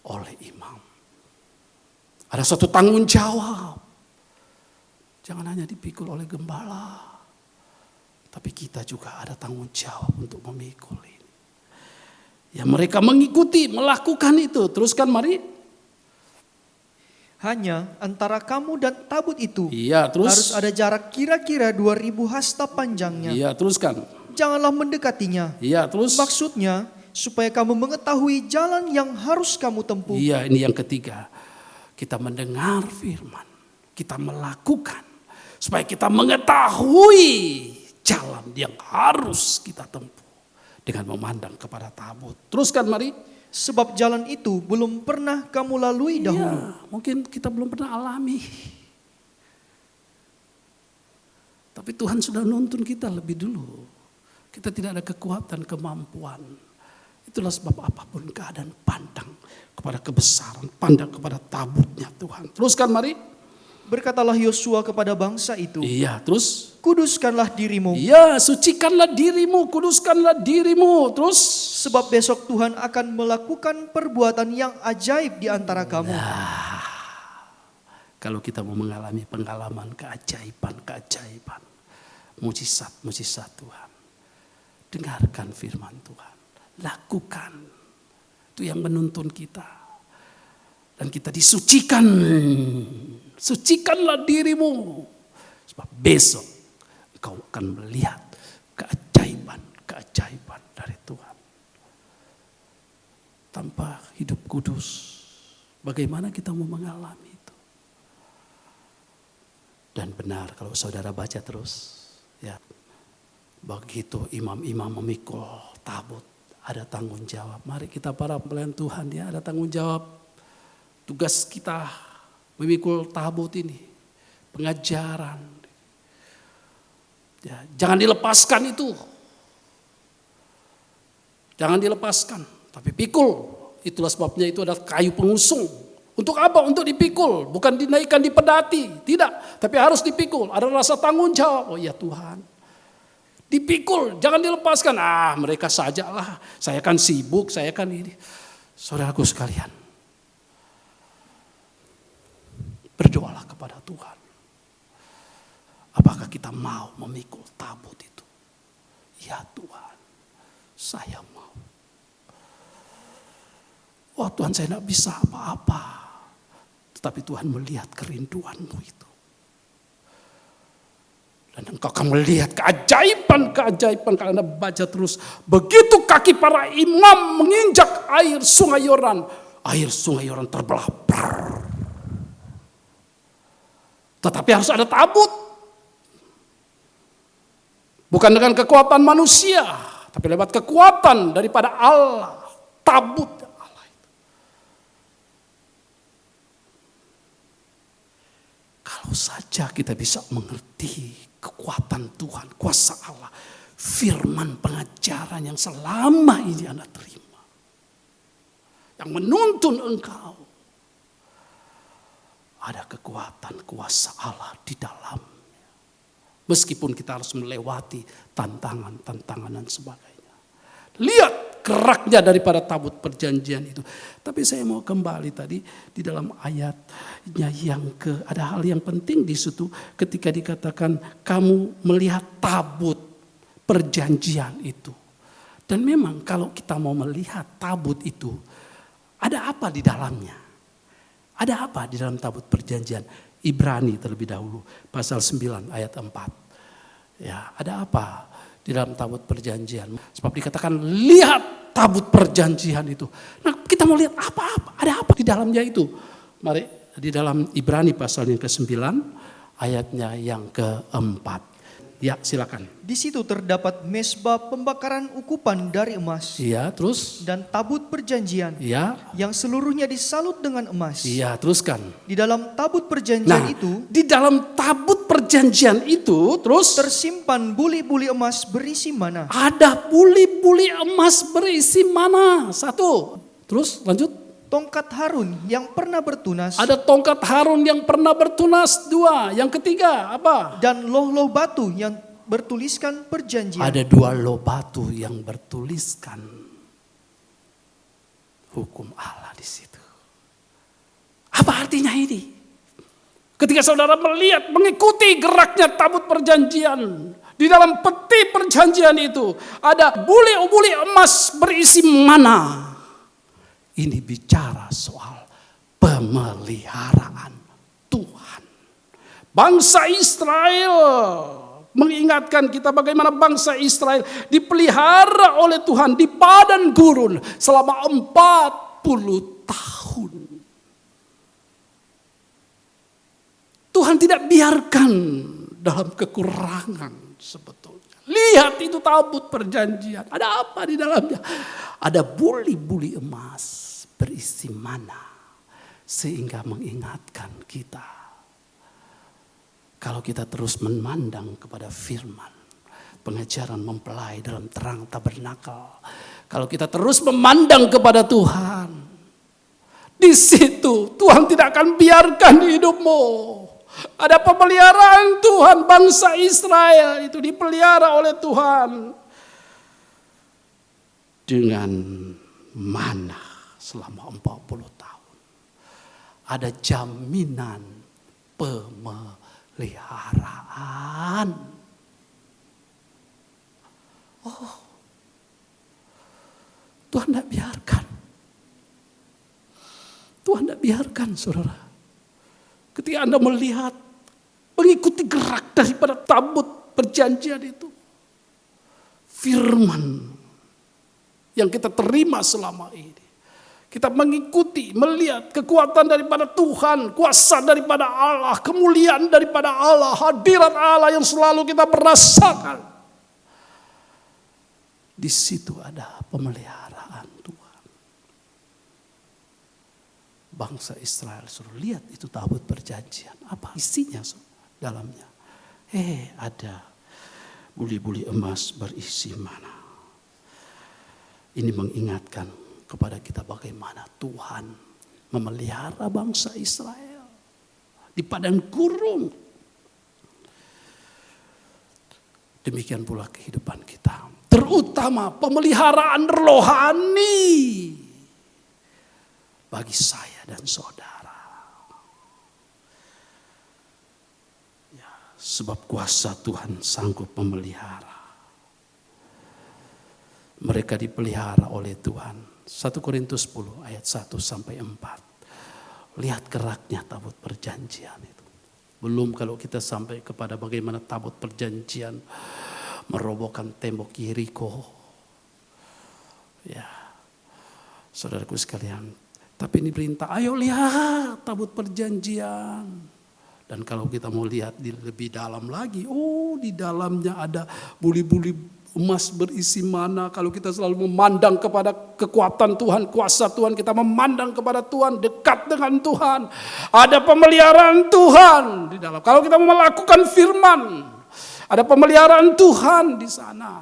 oleh imam. Ada suatu tanggung jawab. Jangan hanya dipikul oleh gembala. Tapi kita juga ada tanggung jawab untuk memikul ini. Ya mereka mengikuti, melakukan itu. Teruskan mari. Hanya antara kamu dan tabut itu Iya, terus. harus ada jarak kira-kira 2000 hasta panjangnya. Iya, teruskan. Janganlah mendekatinya. Iya, terus. Maksudnya supaya kamu mengetahui jalan yang harus kamu tempuh. Iya, ini yang ketiga. Kita mendengar firman. Kita melakukan. Supaya kita mengetahui jalan yang harus kita tempuh. Dengan memandang kepada tabut. Teruskan mari. Sebab jalan itu belum pernah kamu lalui dahulu. Ya, mungkin kita belum pernah alami. Tapi Tuhan sudah nuntun kita lebih dulu. Kita tidak ada kekuatan, kemampuan. Itulah sebab apapun keadaan, pandang kepada kebesaran, pandang kepada tabutnya Tuhan. Teruskan mari. Berkatalah Yosua kepada bangsa itu, Iya, terus. kuduskanlah dirimu, Iya, sucikanlah dirimu, kuduskanlah dirimu. Terus. sebab besok Tuhan akan melakukan perbuatan yang ajaib di antara kamu. Kalau kita mau mengalami pengalaman keajaiban, mujizat Tuhan. Dengarkan firman Tuhan. Lakukan. Itu yang menuntun kita. Dan kita disucikan. Sucikanlah dirimu. Sebab besok engkau akan melihat keajaiban dari Tuhan. Tanpa hidup kudus, bagaimana kita mau mengalami itu? Dan benar kalau saudara baca terus, ya, begitu imam-imam memikul tabut, ada tanggung jawab. Mari kita para pelayan Tuhan, ya, ada tanggung jawab. Tugas kita memikul tabut ini, pengajaran. Ya, jangan dilepaskan itu. Jangan dilepaskan, tapi pikul. Itulah sebabnya itu adalah kayu pengusung. Untuk apa? Untuk dipikul, bukan dinaikkan, dipedati. Tidak, tapi harus dipikul. Ada rasa tanggung jawab. Oh ya Tuhan. Dipikul, jangan dilepaskan. Mereka sajalah. Saya kan sibuk, saya kan ini. Saudaraku sekalian. Berdoalah kepada Tuhan. Apakah kita mau memikul tabut itu? Ya Tuhan, saya mau. Wah Tuhan, saya tidak bisa apa-apa. Tetapi Tuhan melihat kerinduanmu itu. Dan engkau akan melihat keajaiban. Kalau Anda baca terus. Begitu kaki para imam menginjak air sungai Yordan terbelah. Tetapi harus ada tabut. Bukan dengan kekuatan manusia. Tapi lewat kekuatan daripada Allah. Tabut Allah itu. Kalau saja kita bisa mengerti kekuatan Tuhan, kuasa Allah. Firman pengajaran yang selama ini Anda terima. Yang menuntun engkau. Ada kekuatan kuasa Allah di dalamnya. Meskipun kita harus melewati tantangan dan sebagainya. Lihat geraknya daripada tabut perjanjian itu. Tapi saya mau kembali tadi di dalam ayatnya ada hal yang penting di situ ketika dikatakan kamu melihat tabut perjanjian itu. Dan memang kalau kita mau melihat tabut itu, ada apa di dalamnya? Ada apa di dalam tabut perjanjian? Ibrani terlebih dahulu, pasal 9 ayat 4. Ya, ada apa di dalam tabut perjanjian? Sebab dikatakan lihat tabut perjanjian itu. Nah, kita mau lihat apa-apa, ada apa di dalamnya itu? Mari di dalam Ibrani pasal yang ke-9 ayatnya yang ke-4. Ya, silakan. Di situ terdapat mezbah pembakaran ukupan dari emas. Iya, terus? Dan tabut perjanjian. Iya. Yang seluruhnya disalut dengan emas. Iya, teruskan. Di dalam tabut perjanjian itu. Di dalam tabut perjanjian itu, terus? Tersimpan buli-buli emas berisi mana? Ada buli-buli emas berisi mana? 1. Terus lanjut. Tongkat Harun yang pernah bertunas. Ada tongkat Harun yang pernah bertunas. 2. Yang ketiga apa? Dan loh-loh batu yang bertuliskan perjanjian. Ada 2 loh batu yang bertuliskan hukum Allah di situ. Apa artinya ini? Ketika saudara melihat, mengikuti geraknya tabut perjanjian Di dalam peti perjanjian itu ada buli-buli emas berisi mana. Ini bicara soal pemeliharaan Tuhan. Bangsa Israel mengingatkan kita bagaimana bangsa Israel dipelihara oleh Tuhan di padang gurun selama 40 tahun. Tuhan tidak biarkan dalam kekurangan sebetulnya. Lihat itu tabut perjanjian. Ada apa di dalamnya? Ada buli-buli emas berisi mana. Sehingga mengingatkan kita. Kalau kita terus memandang kepada firman. Pengajaran mempelai dalam terang tabernakel. Kalau kita terus memandang kepada Tuhan. Di situ Tuhan tidak akan biarkan hidupmu. Ada pemeliharaan Tuhan, bangsa Israel itu dipelihara oleh Tuhan. Dengan mana selama 40 tahun. Ada jaminan pemeliharaan. Oh, Tuhan tidak biarkan. Tuhan tidak biarkan, saudara. Ketika Anda melihat, mengikuti gerak daripada tabut perjanjian itu. Firman yang kita terima selama ini. Kita mengikuti, melihat kekuatan daripada Tuhan, kuasa daripada Allah, kemuliaan daripada Allah, hadirat Allah yang selalu kita merasakan. Di situ ada pemeliharaan Tuhan. Bangsa Israel suruh lihat itu tabut perjanjian. Apa isinya dalamnya? Ada buli-buli emas berisi mana. Ini mengingatkan kepada kita bagaimana Tuhan memelihara bangsa Israel di padang gurun. Demikian pula kehidupan kita. Terutama pemeliharaan rohani bagi saya dan saudara. Ya, sebab kuasa Tuhan sanggup memelihara. Mereka dipelihara oleh Tuhan. 1 Korintus 10 ayat 1 sampai 4. Lihat geraknya tabut perjanjian itu. Belum kalau kita sampai kepada bagaimana tabut perjanjian merobohkan tembok Yeriko. Ya, saudaraku sekalian. Tapi ini perintah, ayo lihat tabut perjanjian. Dan kalau kita mau lihat lebih dalam lagi, di dalamnya ada buli-buli emas berisi mana. Kalau kita selalu memandang kepada kekuatan Tuhan, kuasa Tuhan, kita memandang kepada Tuhan, dekat dengan Tuhan. Ada pemeliharaan Tuhan di dalam. Kalau kita mau melakukan firman, ada pemeliharaan Tuhan di sana.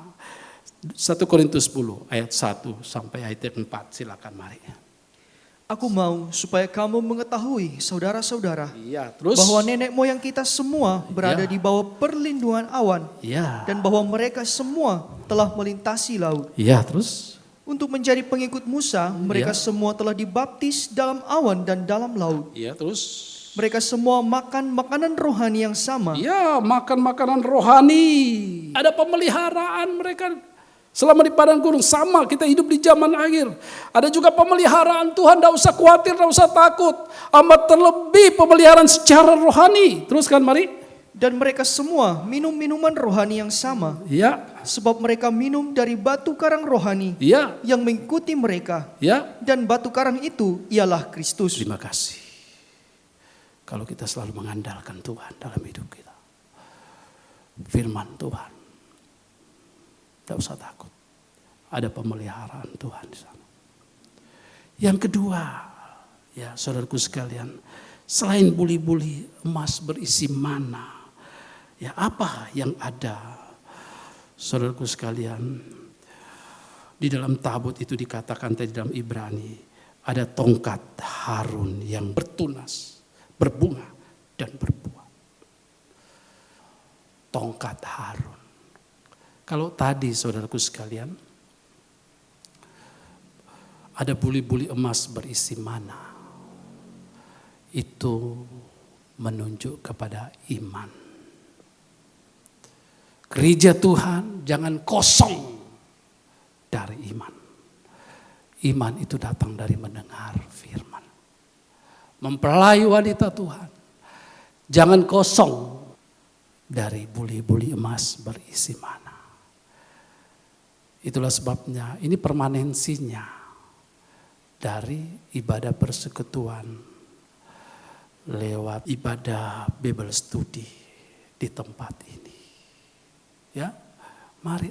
1 Korintus 10 ayat 1 sampai ayat 4, silakan mari. Aku mau supaya kamu mengetahui, saudara-saudara, Terus bahwa nenek moyang kita semua berada di bawah perlindungan awan, dan bahwa mereka semua telah melintasi laut. Terus Untuk menjadi pengikut Musa, mereka semua telah dibaptis dalam awan dan dalam laut. Terus Mereka semua makan makanan rohani yang sama. makan makanan rohani. Ada pemeliharaan mereka. Selama di padang gurun sama, kita hidup di zaman akhir. Ada juga pemeliharaan Tuhan, tidak usah khawatir, tidak usah takut. Amat terlebih pemeliharaan secara rohani. Teruskan mari. Dan mereka semua minum minuman rohani yang sama. Sebab mereka minum dari batu karang rohani yang mengikuti mereka. Dan batu karang itu ialah Kristus. Terima kasih. Kalau kita selalu mengandalkan Tuhan dalam hidup kita. Firman Tuhan. Tidak usah takut. Ada pemeliharaan Tuhan di sana. Yang kedua, saudaraku sekalian, selain buli-buli emas berisi mana, apa yang ada, saudaraku sekalian, di dalam tabut itu dikatakan tadi dalam Ibrani, ada tongkat Harun yang bertunas, berbunga dan berbuah. Tongkat Harun. Kalau tadi saudaraku sekalian, ada buli-buli emas berisi mana. Itu menunjuk kepada iman. Gereja Tuhan jangan kosong dari iman. Iman itu datang dari mendengar firman. Mempelai wanita Tuhan jangan kosong dari buli-buli emas berisi mana. Itulah sebabnya ini permanensinya dari ibadah persekutuan lewat ibadah Bible Study di tempat ini. Ya, mari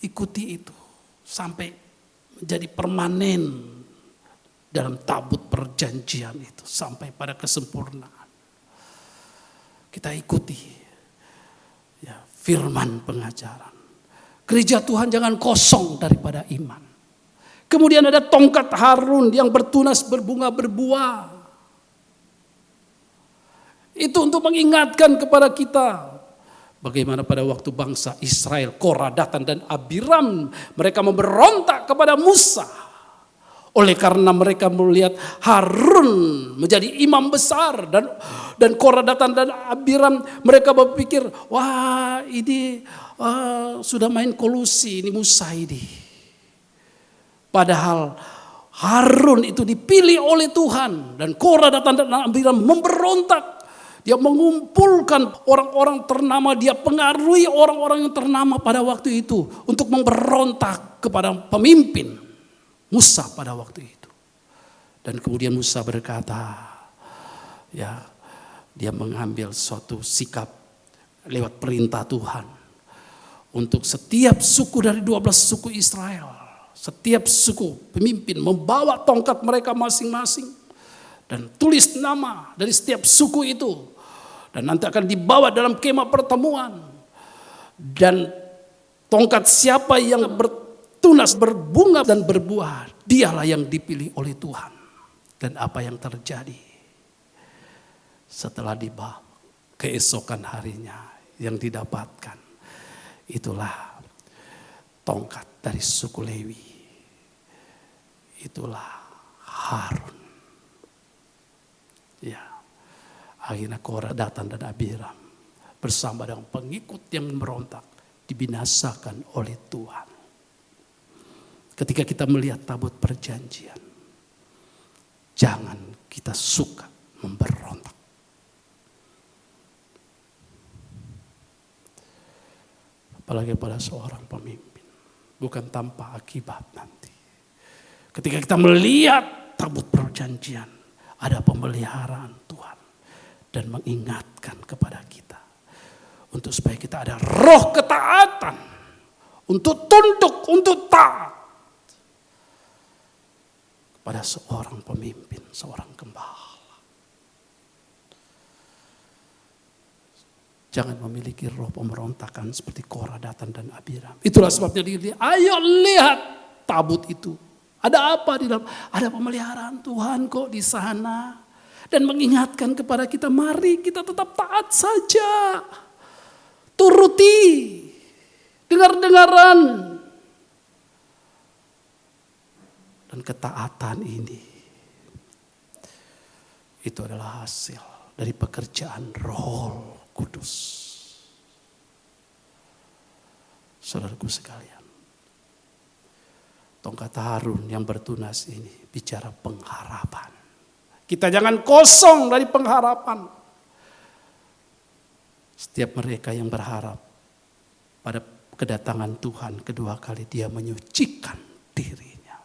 ikuti itu sampai menjadi permanen dalam tabut perjanjian itu sampai pada kesempurnaan. Kita ikuti ya, firman pengajaran. Gereja Tuhan jangan kosong daripada iman. Kemudian ada tongkat Harun yang bertunas berbunga berbuah. Itu untuk mengingatkan kepada kita bagaimana pada waktu bangsa Israel, Korah, Datan dan Abiram, mereka memberontak kepada Musa. Oleh karena mereka melihat Harun menjadi imam besar dan Korah, Datan dan Abiram, mereka berpikir, wah ini sudah main kolusi ini Musa ini. Padahal Harun itu dipilih oleh Tuhan dan Korah, Datan dan Abiram memberontak. Dia mengumpulkan orang-orang ternama, dia pengaruhi orang-orang yang ternama pada waktu itu untuk memberontak kepada pemimpin Musa pada waktu itu. Dan kemudian Musa berkata, ya, dia mengambil suatu sikap lewat perintah Tuhan untuk setiap suku dari 12 suku Israel, setiap suku pemimpin membawa tongkat mereka masing-masing dan tulis nama dari setiap suku itu. Dan nanti akan dibawa dalam kemah pertemuan. Dan tongkat siapa yang bertunas, berbunga dan berbuah, dialah yang dipilih oleh Tuhan. Dan apa yang terjadi setelah dibawa keesokan harinya yang didapatkan, itulah tongkat dari suku Lewi. Itulah Harun. Ya. Akhirnya Korah, Datan dan Abiram bersama dengan pengikut yang memberontak dibinasakan oleh Tuhan. Ketika kita melihat tabut perjanjian, jangan kita suka memberontak. Apalagi pada seorang pemimpin, bukan tanpa akibat nanti. Ketika kita melihat tabut perjanjian, ada pemeliharaan Tuhan. Dan mengingatkan kepada kita untuk supaya kita ada roh ketaatan untuk tunduk, untuk taat kepada seorang pemimpin, seorang gembala. Jangan memiliki roh pemberontakan seperti Korah, Datan dan Abiram. Itulah sebabnya dia, ayo lihat tabut itu. Ada apa di dalam? Ada pemeliharaan Tuhan kok di sana. Dan mengingatkan kepada kita, mari kita tetap taat saja. Turuti, dengar-dengaran. Dan ketaatan ini, itu adalah hasil dari pekerjaan Roh Kudus. Saudaraku sekalian, tongkat Harun yang bertunas ini bicara pengharapan. Kita jangan kosong dari pengharapan. Setiap mereka yang berharap pada kedatangan Tuhan kedua kali, dia menyucikan dirinya.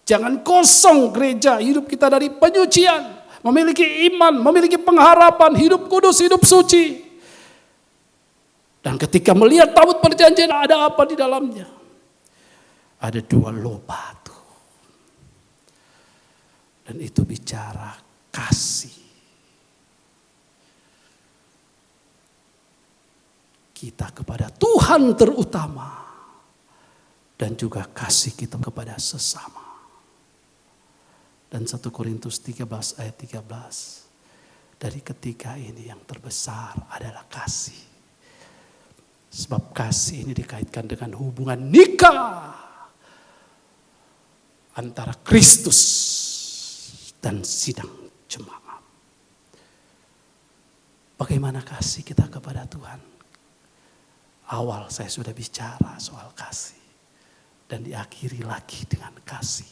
Jangan kosong gereja, hidup kita dari penyucian. Memiliki iman, memiliki pengharapan, hidup kudus, hidup suci. Dan ketika melihat tabut perjanjian, ada apa di dalamnya? Ada 2 loh batu. Dan itu bicara kasih. Kita kepada Tuhan terutama. Dan juga kasih kita kepada sesama. Dan 1 Korintus 13 ayat 13. Dari ketiga ini yang terbesar adalah kasih. Sebab kasih ini dikaitkan dengan hubungan nikah antara Kristus dan sidang jemaat. Bagaimana kasih kita kepada Tuhan? Awal saya sudah bicara soal kasih. Dan diakhiri lagi dengan kasih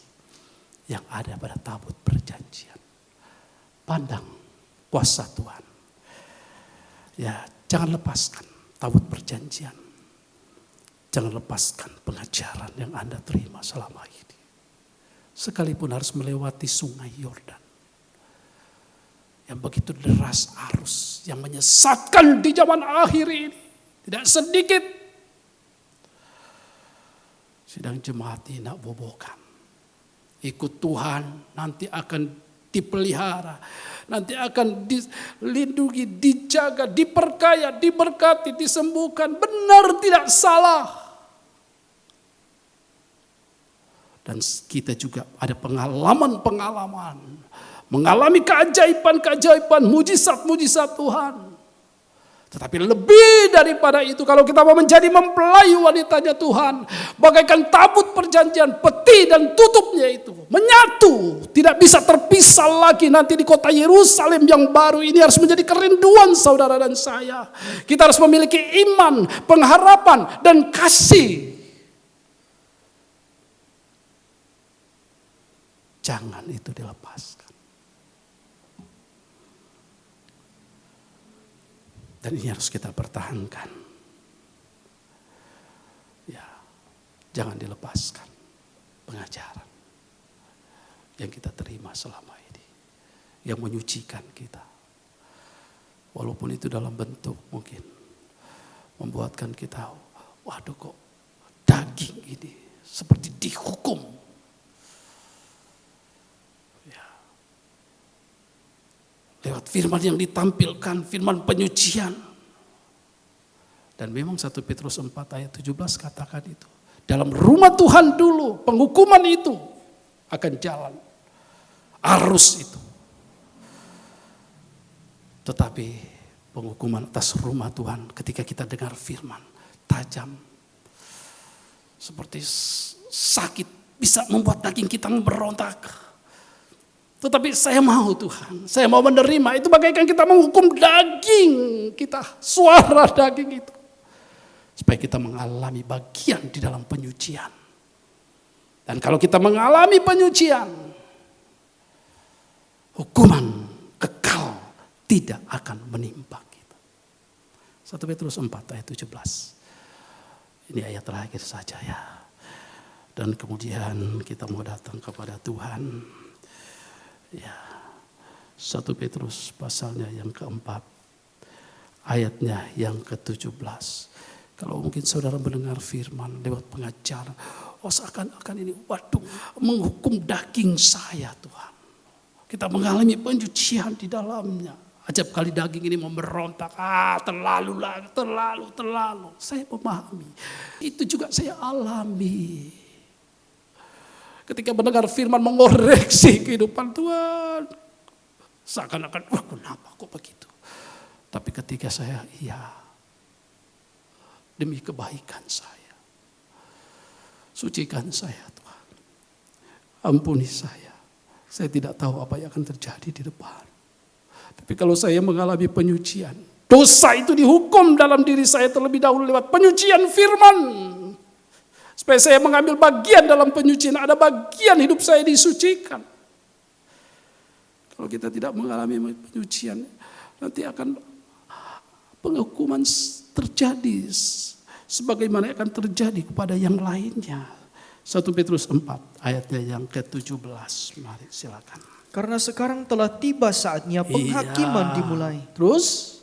yang ada pada tabut perjanjian. Pandang kuasa Tuhan. Ya, jangan lepaskan tabut perjanjian. Jangan lepaskan pengajaran yang Anda terima selama ini. Sekalipun harus melewati sungai Yordan. Yang begitu deras arus. Yang menyesatkan di zaman akhir ini. Tidak sedikit. Sidang jemaat ini nak bobokan. Ikut Tuhan nanti akan dipelihara. Nanti akan dilindungi, dijaga, diperkaya, diberkati, disembuhkan. Benar tidak salah. Dan kita juga ada pengalaman-pengalaman. Mengalami keajaiban-keajaiban, mujizat-mujizat Tuhan. Tetapi lebih daripada itu, kalau kita mau menjadi mempelai wanitanya Tuhan, bagaikan tabut perjanjian, peti dan tutupnya itu menyatu, tidak bisa terpisah lagi. Nanti di kota Yerusalem yang baru ini harus menjadi kerinduan saudara dan saya. Kita harus memiliki iman, pengharapan dan kasih. Jangan itu dilepaskan. Dan ini harus kita pertahankan. Ya, jangan dilepaskan pengajaran yang kita terima selama ini, yang menyucikan kita. Walaupun itu dalam bentuk mungkin membuatkan kita, waduh kok daging ini seperti dihukum. Lewat firman yang ditampilkan, firman penyucian. Dan memang 1 Petrus 4 ayat 17 katakan itu. Dalam rumah Tuhan dulu, penghukuman itu akan jalan. Arus itu. Tetapi penghukuman atas rumah Tuhan ketika kita dengar firman, tajam. Seperti sakit, bisa membuat daging kita memberontak. Tetapi saya mau Tuhan, saya mau menerima. Itu bagaikan kita menghukum daging kita, suara daging itu. Supaya kita mengalami bagian di dalam penyucian. Dan kalau kita mengalami penyucian, hukuman kekal tidak akan menimpa kita. 1 Petrus 4 ayat 17. Ini ayat terakhir saja ya. Dan kemudian kita mau datang kepada Tuhan. Ya, 1 Petrus pasalnya yang keempat, ayatnya yang ke-17. Kalau mungkin saudara mendengar firman lewat pengajaran, seakan-akan ini waduh menghukum daging saya Tuhan. Kita mengalami penyucian di dalamnya. Ajab kali daging ini memberontak, terlalu. Saya memahami, itu juga saya alami. Ketika mendengar firman mengoreksi kehidupan Tuhan. Seakan-akan, kenapa kok begitu? Tapi ketika saya, demi kebaikan saya. Sucikan saya Tuhan. Ampuni saya. Saya tidak tahu apa yang akan terjadi di depan. Tapi kalau saya mengalami penyucian, dosa itu dihukum dalam diri saya terlebih dahulu lewat penyucian firman. Supaya saya mengambil bagian dalam penyucian. Ada bagian hidup saya disucikan. Kalau kita tidak mengalami penyucian, nanti akan penghukuman terjadi. Sebagaimana akan terjadi kepada yang lainnya. 1 Petrus 4 ayatnya yang ke-17. Mari silakan. Karena sekarang telah tiba saatnya penghakiman dimulai. Terus?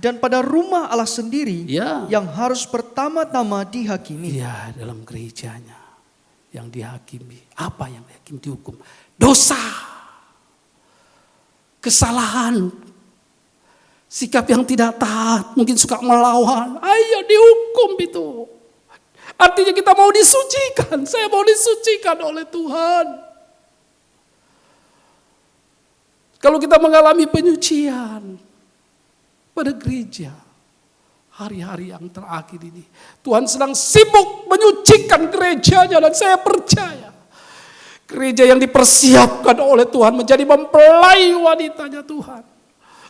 Dan pada rumah Allah sendiri Ya. yang harus pertama-tama dihakimi. Iya, dalam gerejanya yang dihakimi. Apa yang dihakimi dihukum? Dosa. Kesalahan. Sikap yang tidak taat, mungkin suka melawan. Ayo dihukum itu. Artinya kita mau disucikan. Saya mau disucikan oleh Tuhan. Kalau kita mengalami penyucian pada gereja, hari-hari yang terakhir ini, Tuhan sedang sibuk menyucikan gerejanya dan saya percaya gereja yang dipersiapkan oleh Tuhan menjadi mempelai wanitanya Tuhan.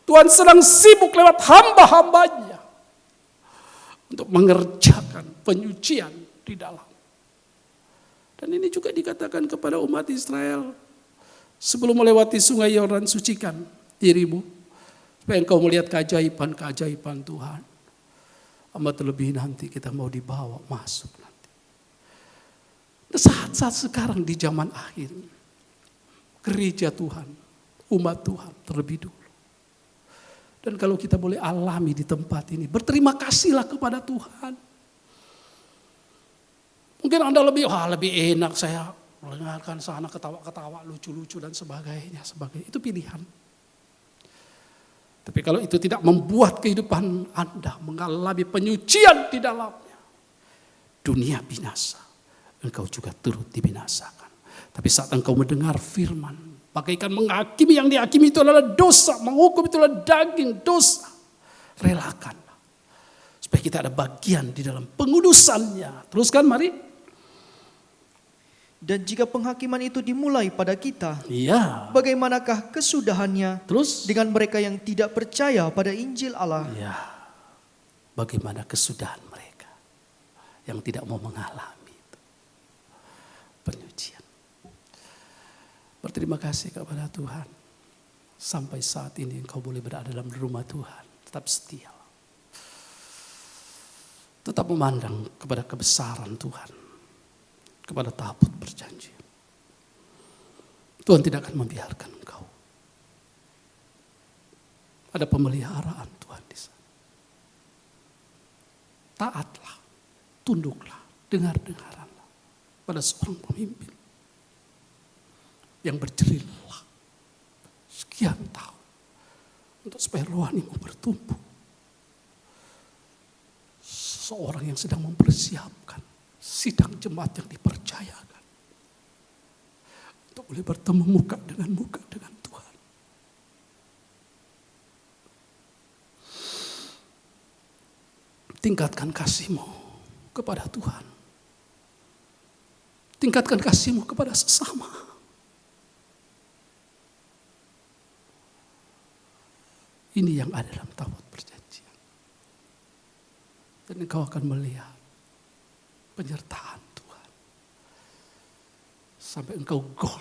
Tuhan sedang sibuk lewat hamba-hambanya untuk mengerjakan penyucian di dalam. Dan ini juga dikatakan kepada umat Israel, sebelum melewati sungai Yordan, sucikan dirimu, supaya engkau melihat keajaiban-keajaiban Tuhan. Amat terlebih nanti kita mau dibawa masuk nanti. Saat-saat sekarang di zaman akhir, gereja Tuhan, umat Tuhan terlebih dulu. Dan kalau kita boleh alami di tempat ini, berterima kasihlah kepada Tuhan. Mungkin Anda lebih enak saya mendengarkan sana ketawa-ketawa, lucu-lucu dan sebagainya. Itu pilihan. Tapi kalau itu tidak membuat kehidupan Anda mengalami penyucian di dalamnya, dunia binasa, engkau juga turut dibinasakan. Tapi saat engkau mendengar firman, bagaikan menghakimi, yang dihakimi itu adalah dosa, menghukum itu adalah daging dosa. Relakanlah, supaya kita ada bagian di dalam pengudusannya. Teruskan mari. Dan jika penghakiman itu dimulai pada kita, Iya. bagaimanakah kesudahannya Terus dengan mereka yang tidak percaya pada Injil Allah? ya, bagaimana kesudahan mereka yang tidak mau mengalami itu, penyucian. Berterima kasih kepada Tuhan. Sampai saat ini engkau boleh berada dalam rumah Tuhan. Tetap setia. Tetap memandang kepada kebesaran Tuhan. Kepada tabut perjanjian. Tuhan tidak akan membiarkan engkau. Ada pemeliharaan Tuhan di sana. Taatlah, tunduklah, dengar-dengaranlah pada seorang pemimpin yang berjerilah sekian tahun untuk supaya rohanimu bertumbuh. Seorang yang sedang mempersiapkan sidang jemaat yang dipercayakan untuk boleh bertemu muka dengan Tuhan. Tingkatkan kasihmu kepada Tuhan. Tingkatkan kasihmu kepada sesama. Ini yang ada dalam tabut perjanjian. Dan engkau akan melihat penyertaan Tuhan. Sampai engkau gol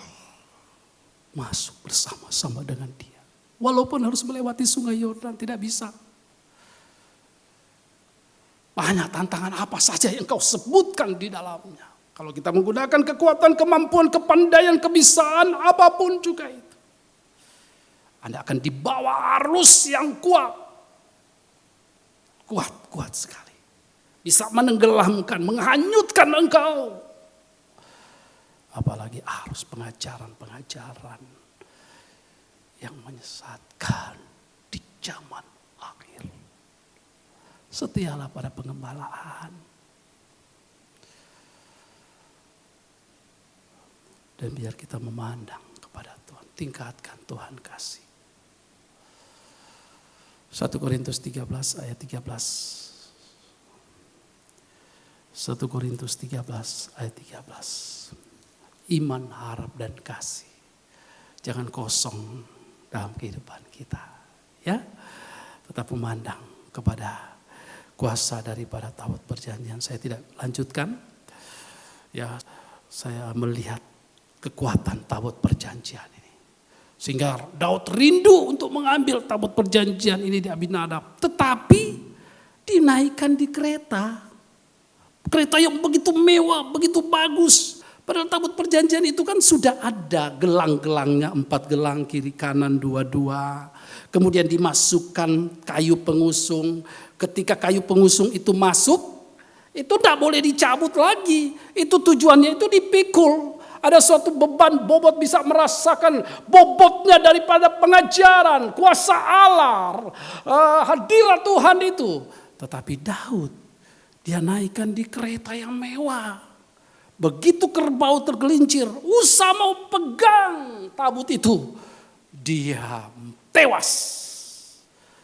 masuk bersama-sama dengan Dia. Walaupun harus melewati sungai Yordan, tidak bisa. Banyak tantangan apa saja yang kau sebutkan di dalamnya. Kalau kita menggunakan kekuatan, kemampuan, kepandaian, kebisaan, apapun juga itu. Anda akan dibawa arus yang kuat. Kuat sekali. Bisa menenggelamkan, menghanyutkan engkau. Apalagi arus pengajaran-pengajaran yang menyesatkan di zaman akhir. Setialah pada pengembalaan. Dan biar kita memandang kepada Tuhan. Tingkatkan Tuhan kasih. 1 Korintus 13 ayat 13. 1 Korintus 13 ayat 13. Iman, harap dan kasih. Jangan kosong dalam kehidupan kita. Ya, tetap memandang kepada kuasa daripada tabut perjanjian. Saya tidak lanjutkan. Ya, saya melihat kekuatan tabut perjanjian ini. Sehingga Daud rindu untuk mengambil tabut perjanjian ini di Abinadab. Tetapi dinaikkan di kereta. Kereta yang begitu mewah, begitu bagus. Padahal tabut perjanjian itu kan sudah ada gelang-gelangnya, 4 gelang kiri kanan 2-2. Kemudian dimasukkan kayu pengusung. Ketika kayu pengusung itu masuk, itu tidak boleh dicabut lagi. Itu tujuannya itu dipikul. Ada suatu beban, bobot bisa merasakan bobotnya daripada pengajaran, kuasa Allah, hadirat Tuhan itu. Tetapi Daud, dia naikkan di kereta yang mewah. Begitu kerbau tergelincir, Usa mau pegang tabut itu. Dia tewas.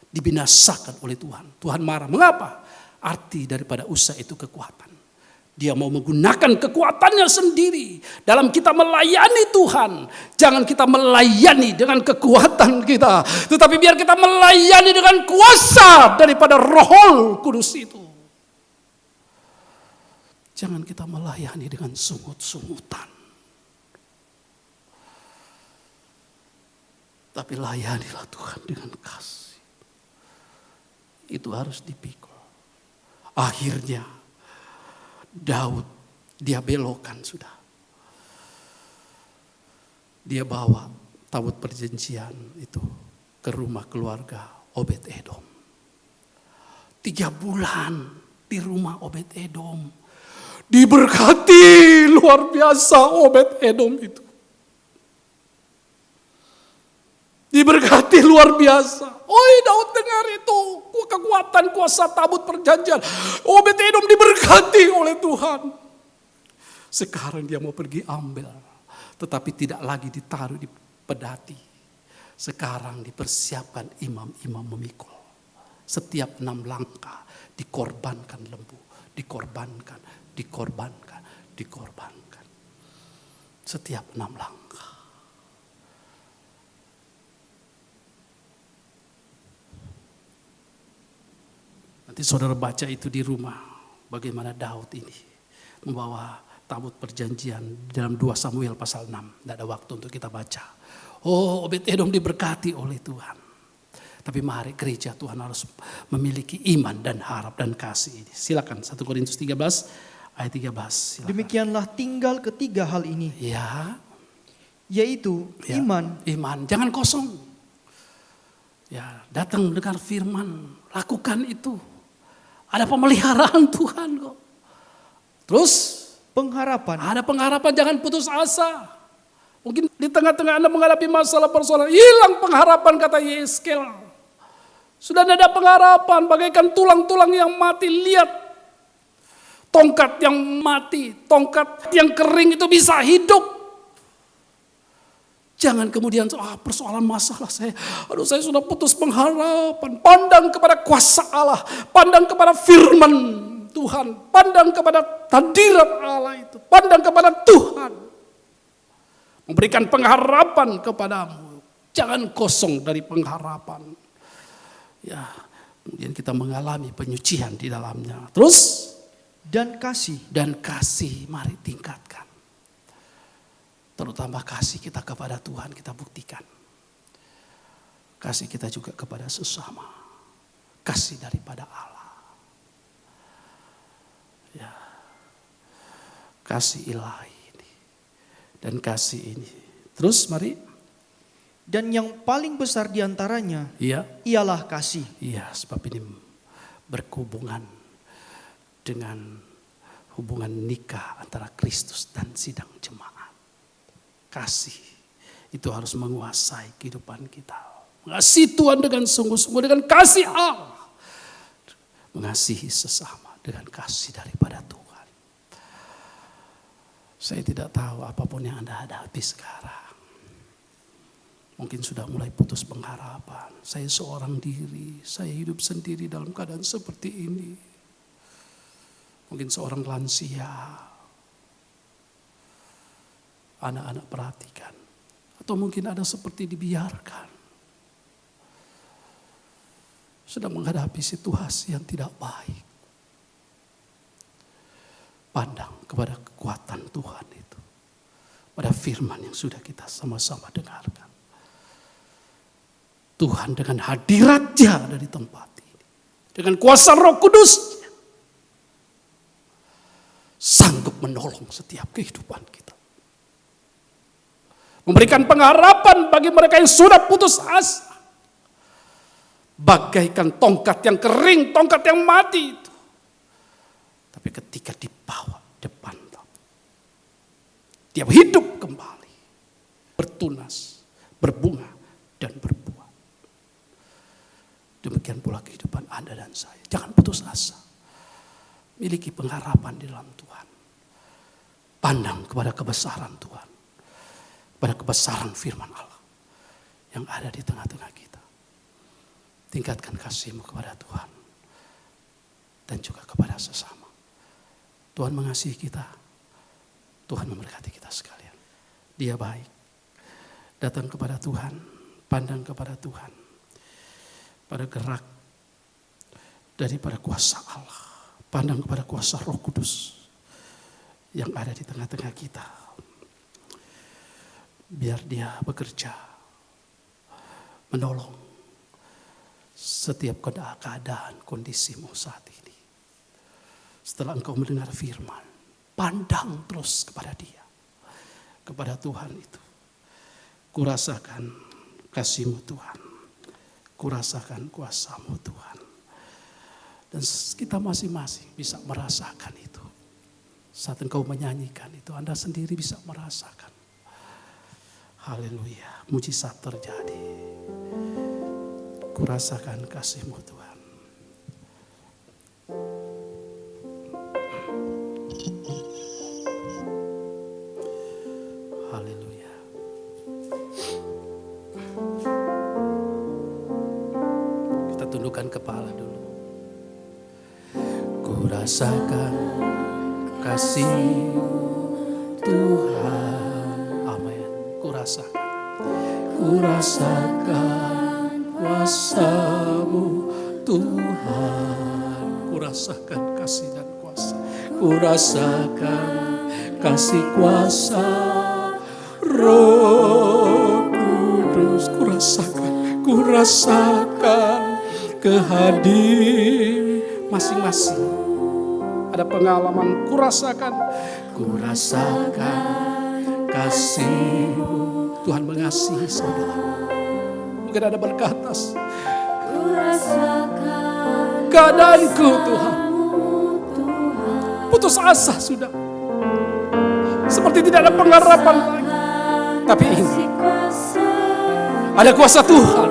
Dibinasakan oleh Tuhan. Tuhan marah. Mengapa? Arti daripada Usa itu kekuatan. Dia mau menggunakan kekuatannya sendiri. Dalam kita melayani Tuhan. Jangan kita melayani dengan kekuatan kita. Tetapi biar kita melayani dengan kuasa daripada Roh Kudus itu. Jangan kita melayani dengan sungut-sungutan. Tapi layanilah Tuhan dengan kasih. Itu harus dipikul. Akhirnya Daud dia belokkan sudah. Dia bawa tabut perjanjian itu ke rumah keluarga Obed-Edom. 3 bulan di rumah Obed-Edom. Diberkati luar biasa Obed-Edom itu. Diberkati luar biasa. Oi, Daud dengar itu. Kekuatan kuasa tabut perjanjian. Obed-Edom diberkati oleh Tuhan. Sekarang dia mau pergi ambil. Tetapi tidak lagi ditaruh di pedati. Sekarang dipersiapkan imam-imam memikul. Setiap 6 langkah dikorbankan lembu. Dikorbankan. Setiap 6 langkah. Nanti saudara baca itu di rumah. Bagaimana Daud ini membawa tabut perjanjian dalam 2 Samuel pasal 6. Tidak ada waktu untuk kita baca. Oh, Obed-Edom diberkati oleh Tuhan. Tapi mari gereja Tuhan harus memiliki iman dan harap dan kasih ini. Silakan 1 Korintus 13 ayat 13. Silakan. Demikianlah tinggal ketiga hal ini. Ya. Yaitu Ya, iman. Iman, jangan kosong. Ya, datang dengar firman, lakukan itu. Ada pemeliharaan Tuhan kok. Terus Pengharapan. ada pengharapan, jangan putus asa. Mungkin di tengah-tengah Anda menghadapi masalah persoalan, hilang pengharapan kata Yeskel. Sudah tidak ada pengharapan, bagaikan tulang-tulang yang mati. Lihat, tongkat yang mati, tongkat yang kering itu bisa hidup. Jangan kemudian persoalan masalah saya sudah putus pengharapan. Pandang kepada kuasa Allah, pandang kepada firman Tuhan, pandang kepada hadirat Allah itu, pandang kepada Tuhan. Memberikan pengharapan kepadamu. Jangan kosong dari pengharapan. Ya, kemudian kita mengalami penyucian di dalamnya. Terus Dan kasih. Mari tingkatkan. Terutama kasih kita kepada Tuhan kita buktikan. Kasih kita juga kepada sesama. Kasih daripada Allah. Ya. Kasih ilahi ini. Dan kasih ini. Terus mari. Dan yang paling besar diantaranya Iya. ialah kasih. Iya, sebab ini berhubungan dengan hubungan nikah antara Kristus dan sidang jemaat. Kasih itu harus menguasai kehidupan kita. Mengasihi Tuhan dengan sungguh-sungguh dengan kasih Allah. Mengasihi sesama dengan kasih daripada Tuhan. Saya tidak tahu apapun yang Anda hadapi sekarang. Mungkin sudah mulai putus pengharapan. Saya seorang diri, saya hidup sendiri dalam keadaan seperti ini. Mungkin seorang lansia. Anak-anak perhatikan. Atau mungkin ada seperti dibiarkan. Sedang menghadapi situasi yang tidak baik. Pandang kepada kekuatan Tuhan itu. Pada firman yang sudah kita sama-sama dengarkan. Tuhan dengan hadiratnya ada di tempat ini. Dengan kuasa Roh Kudus. Sanggup menolong setiap kehidupan kita. Memberikan pengharapan bagi mereka yang sudah putus asa. Bagaikan tongkat yang kering, tongkat yang mati itu. Tapi ketika dibawa depan, dia hidup kembali. Bertunas, berbunga, dan berbuah. Demikian pula kehidupan Anda dan saya. Jangan putus asa. Miliki pengharapan di dalam Tuhan. Pandang kepada kebesaran Tuhan. Pada kebesaran firman Allah. Yang ada di tengah-tengah kita. Tingkatkan kasihmu kepada Tuhan. Dan juga kepada sesama. Tuhan mengasihi kita. Tuhan memberkati kita sekalian. Dia baik. Datang kepada Tuhan. Pandang kepada Tuhan. Pada gerak daripada kuasa Allah. Pandang kepada kuasa Roh Kudus. yang ada di tengah-tengah kita. Biar dia bekerja, menolong setiap keadaan kondisimu saat ini. Setelah engkau mendengar firman, pandang terus kepada dia, kepada Tuhan itu. Kurasakan kasih-Mu Tuhan, kurasakan kuasa-Mu Tuhan. Dan kita masing-masing bisa merasakan itu. Saat engkau menyanyikan itu, Anda sendiri bisa merasakan. Haleluya, mujizat terjadi. Kurasakan kasih-Mu Tuhan. Haleluya. Kita tundukkan kepala dulu. Kurasakan kasih Tuhan. Amin. Kurasakan kuasa-Mu Tuhan. Kurasakan kasih dan kuasa. Kurasakan kasih kuasa Roh Kudus. Kurasakan kehadir masing-masing. Ada pengalaman, kurasakan kasih-Mu. Tuhan mengasihi saudara. Mungkin ada berkata, keadaanku Tuhan putus asa sudah, seperti tidak ada pengharapan lagi. Tapi ini ada kuasa Tuhan,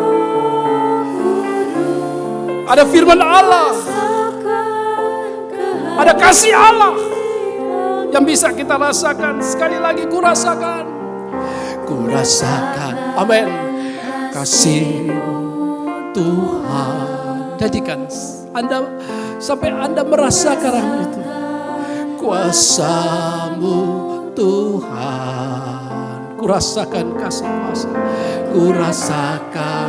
ada firman Allah, ada kasih Allah yang bisa kita rasakan. Sekali lagi kurasakan, amin, kasih-Mu Tuhan. Jadikan Anda sampai Anda merasakan itu, kuasa-Mu Tuhan. Kurasakan kasih kuasa, kurasakan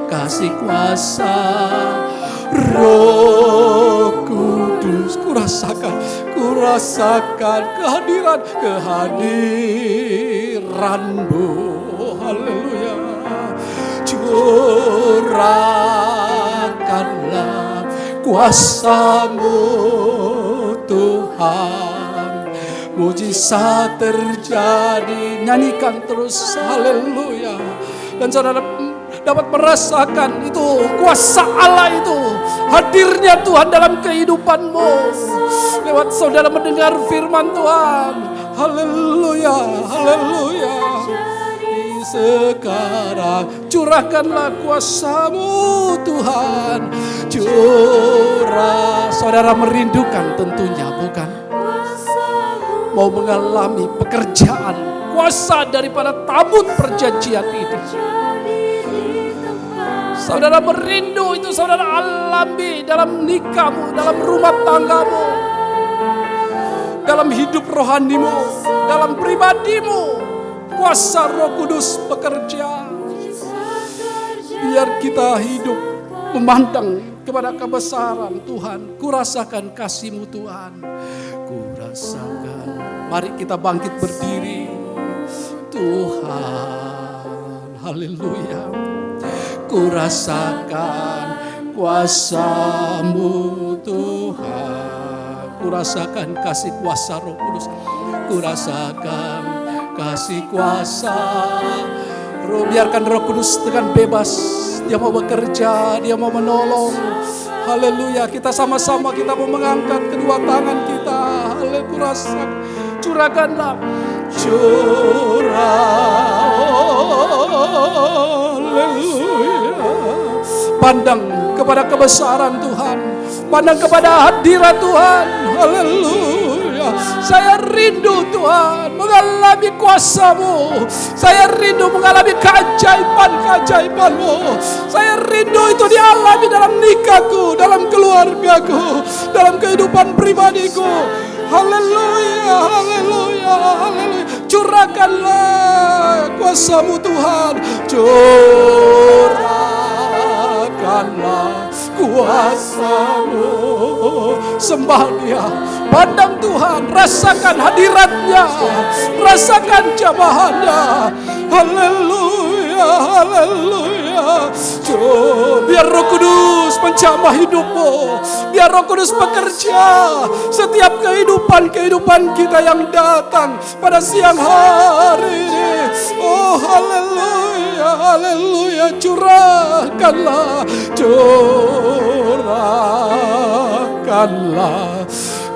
kasih kuasa Roh Kudus. Kurasakan kehadiran-Mu. Haleluya. Curahkanlah kuasa-Mu Tuhan. Mujizat terjadi. Nyanyikan terus, haleluya. Dan saudara dapat merasakan itu kuasa Allah itu, hadirnya Tuhan dalam kehidupanmu lewat saudara mendengar firman Tuhan. Haleluya, haleluya. Sekarang curahkanlah kuasa-Mu Tuhan. Saudara merindukan tentunya, bukan? Mau mengalami pekerjaan, kuasa daripada tabut perjanjian itu. Saudara merindu itu, saudara alami dalam nikahmu, dalam rumah tanggamu, dalam hidup rohanimu, dalam pribadimu. Kuasa Roh Kudus bekerja. Biar kita hidup memandang kepada kebesaran Tuhan. Kurasakan kasih-Mu Tuhan. Kurasakan. Mari kita bangkit berdiri. Tuhan, haleluya. Kurasakan kuasa-Mu Tuhan. Kurasakan kasih kuasa Roh Kudus. Kurasakan kasih kuasa Roh. Biarkan Roh Kudus dengan bebas. Dia mau bekerja, Dia mau menolong. Haleluya. Kita sama-sama kita mau mengangkat kedua tangan kita. Haleluya. Kurasakan, curahkanlah. Haleluya. Pandang kepada kebesaran Tuhan, pandang kepada hadirat Tuhan. Haleluya. Saya rindu Tuhan mengalami kuasa-Mu. Saya rindu mengalami keajaiban-keajaiban-Mu. Saya rindu itu dialami dalam nikahku, dalam keluargaku, dalam kehidupan pribadiku. Haleluya, haleluya, haleluya. Curahkanlah kuasa-Mu Tuhan. Curahkanlah kuasa-Mu. Sembah Dia, pandang Tuhan, rasakan hadiratnya, rasakan jamahannya. Haleluya, haleluya. Biar Roh Kudus menjamah hidupmu, biar Roh Kudus bekerja setiap kehidupan kita yang datang pada siang hari ini. Oh haleluya, haleluya. Curahkanlah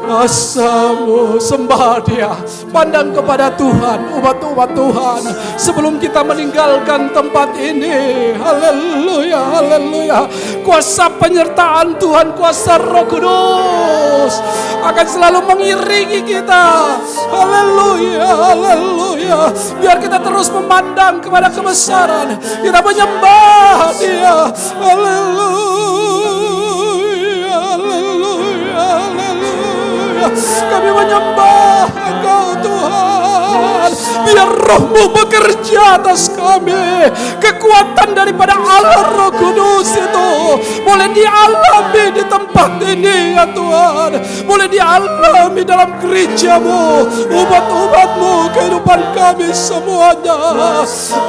kuasa-Mu. Sembah Dia, pandang kepada Tuhan, umat-umat Tuhan, sebelum kita meninggalkan tempat ini. Haleluya, haleluya. Kuasa penyertaan Tuhan, kuasa Roh Kudus akan selalu mengiringi kita. Haleluya, haleluya. Biar kita terus memandang kepada kebesaran, kita menyembah Dia. Haleluya, haleluya, haleluya. Kami menyembah Engkau Tuhan. Biar Roh-Mu bekerja atas kami. Kekuatan daripada Allah Roh Kudus itu boleh dialami di tempat ini ya Tuhan. Boleh dialami dalam gereja-Mu, umat-umat-Mu, kehidupan kami semuanya.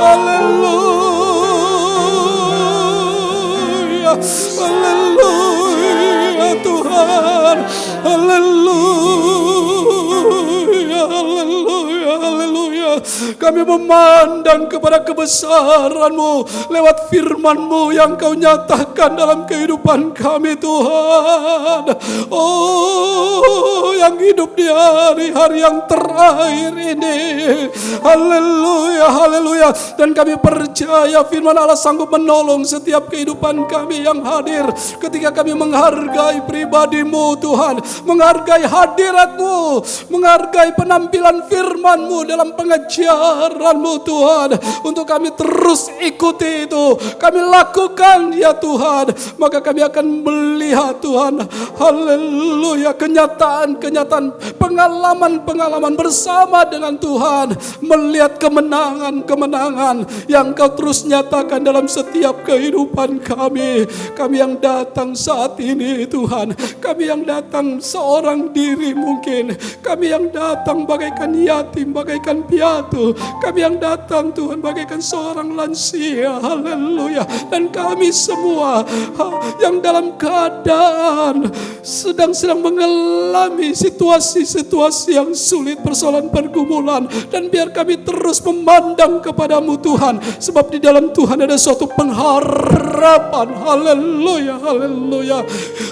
Haleluya, haleluya Tuhan. Haleluya, haleluya, haleluya. Kami memandang kepada kebesaran-Mu lewat firman-Mu yang Kau nyatakan dalam kehidupan kami Tuhan. Oh, yang hidup di hari-hari yang terakhir ini. Haleluya, haleluya. Dan kami percaya firman Allah sanggup menolong setiap kehidupan kami yang hadir ketika kami menghargai pribadi-Mu Tuhan, menghargai hadirat-Mu, menghargai penampilan firman-Mu dalam pengajaran-Mu Tuhan. Untuk kami terus ikuti itu, kami lakukan ya Tuhan, maka kami akan melihat Tuhan, haleluya, kenyataan-kenyataan, pengalaman-pengalaman bersama dengan Tuhan, melihat kemenangan-kemenangan yang Kau terus nyatakan dalam setiap kehidupan kami. Kami yang datang saat ini Tuhan, kami yang datang seorang diri mungkin, kami yang datang bagaikan yatim, bagaikan piatu, kami yang datang Tuhan bagaikan seorang lansia, haleluya. Dan kami semua yang dalam keadaan sedang mengalami situasi-situasi yang sulit, persoalan pergumulan, dan biar kami terus memandang kepadamu Tuhan, sebab di dalam Tuhan ada suatu pengharapan. Haleluya, haleluya.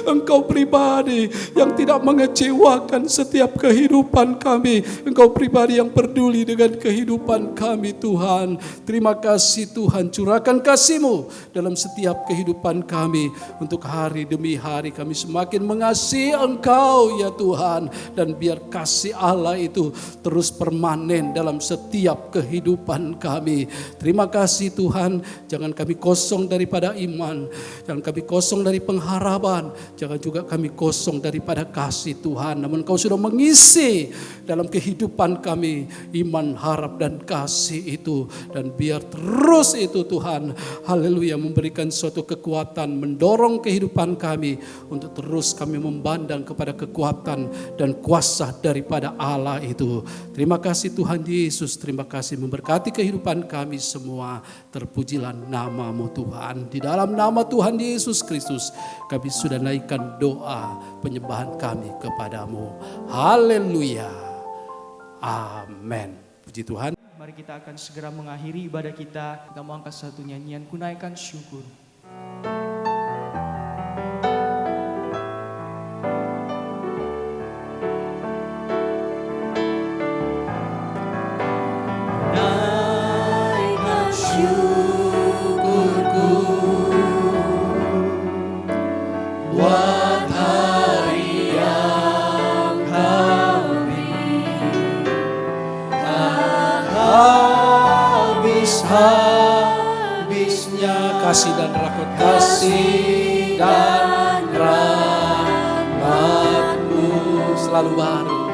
Engkau pribadi yang tidak mengecewakan setiap kehidupan kami. Engkau pribadi yang peduli dengan kehidupan kami Tuhan. Terima kasih Tuhan, curahkan kasih-Mu dalam setiap kehidupan kami. Untuk hari demi hari kami semakin mengasihi Engkau ya Tuhan. Dan biar kasih Allah itu terus permanen dalam setiap kehidupan kami. Terima kasih Tuhan, jangan kami kosong daripada iman, jangan kami kosong dari pengharapan, jangan juga kami kosong daripada kasih Tuhan. Namun Kau sudah mengisi dalam kehidupan kami iman, harap dan kasih itu. Dan biar terus itu Tuhan, haleluya, memberikan suatu kekuatan, mendorong kehidupan kami untuk terus kami memandang kepada kekuatan dan kuasa daripada Allah itu. Terima kasih Tuhan Yesus, terima kasih memberkati kehidupan kami semua. Terpujilah nama-Mu Tuhan. Di dalam nama Tuhan Yesus Kristus kami sudah naikkan doa penyembahan kami kepadamu. Haleluya. Amin. Puji Tuhan. Mari kita akan segera mengakhiri ibadah kita. Kita mau angkat satu nyanyian, Kunaikan Syukur. Naikkan syukurku buat hari yang Kau beri, tak habis-habisnya kasih dan rahmat, kasih dan rahmat-Mu selalu baru,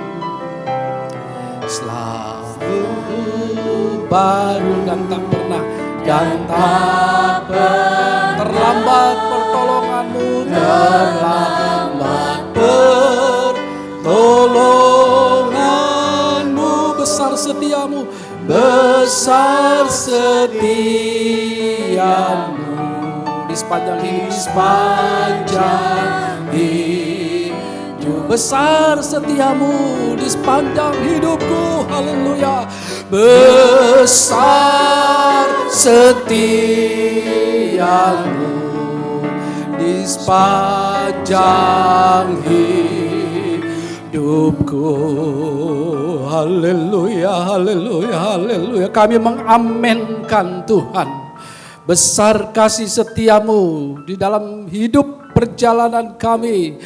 selalu baru dan tak pernah terlambat pertolonganmu, terlambat pertolonganmu, besar setiamu, besar setiamu di sepanjang hidup, besar setiamu di sepanjang hidupku, haleluya, besar setiamu di sepanjang hidupku, haleluya, haleluya, haleluya. Kami mengamenkan Tuhan, besar kasih setiamu di dalam hidup perjalanan kami.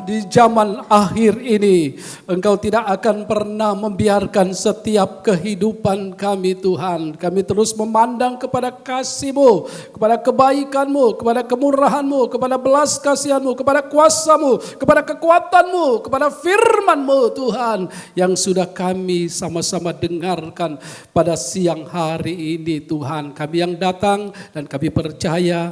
Di zaman akhir ini, Engkau tidak akan pernah membiarkan setiap kehidupan kami Tuhan. Kami terus memandang kepada kasih-Mu, kepada kebaikan-Mu, kepada kemurahan-Mu, kepada belas kasihan-Mu, kepada kuasa-Mu, kepada kekuatan-Mu, kepada firman-Mu Tuhan, yang sudah kami sama-sama dengarkan pada siang hari ini Tuhan. Kami yang datang dan kami percaya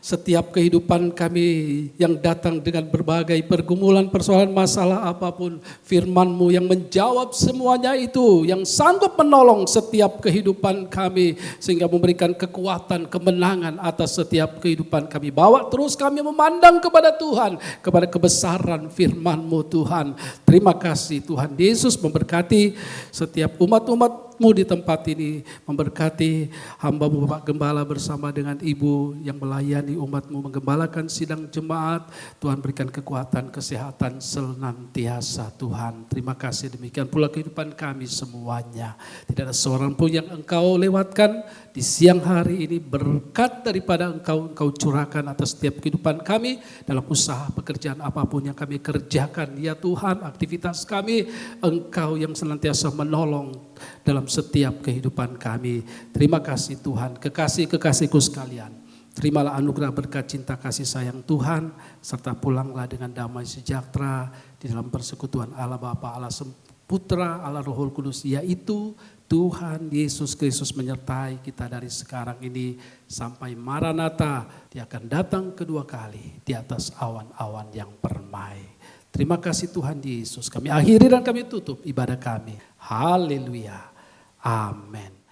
setiap kehidupan kami yang datang dengan berbagai pergumulan, persoalan, masalah apapun, firman-Mu yang menjawab semuanya itu, yang sanggup menolong setiap kehidupan kami, sehingga memberikan kekuatan, kemenangan atas setiap kehidupan kami. Bawa terus kami memandang kepada Tuhan, kepada kebesaran firman-Mu Tuhan. Terima kasih Tuhan Yesus, memberkati setiap umat-umat-Mu di tempat ini, memberkati hamba-Mu Bapak Gembala bersama dengan Ibu yang melayani umat-Mu, menggembalakan sidang jemaat. Tuhan berikan kekuatan, kesehatan senantiasa Tuhan. Terima kasih, demikian pula kehidupan kami semuanya. Tidak ada seorang pun yang Engkau lewatkan di siang hari ini. Berkat daripada Engkau curahkan atas setiap kehidupan kami dalam usaha pekerjaan apapun yang kami kerjakan. Ya Tuhan, aktivitas kami Engkau yang senantiasa menolong dalam setiap kehidupan kami. Terima kasih Tuhan. Kekasih-kekasihku sekalian, terimalah anugerah berkat cinta kasih sayang Tuhan, serta pulanglah dengan damai sejahtera di dalam persekutuan Allah Bapa, Allah Putra, Allah Roh Kudus, yaitu Tuhan Yesus Kristus menyertai kita dari sekarang ini sampai Maranatha. Dia akan datang kedua kali di atas awan-awan yang permai. Terima kasih Tuhan Yesus. Kami akhiri dan kami tutup ibadah kami. Haleluya. Amin.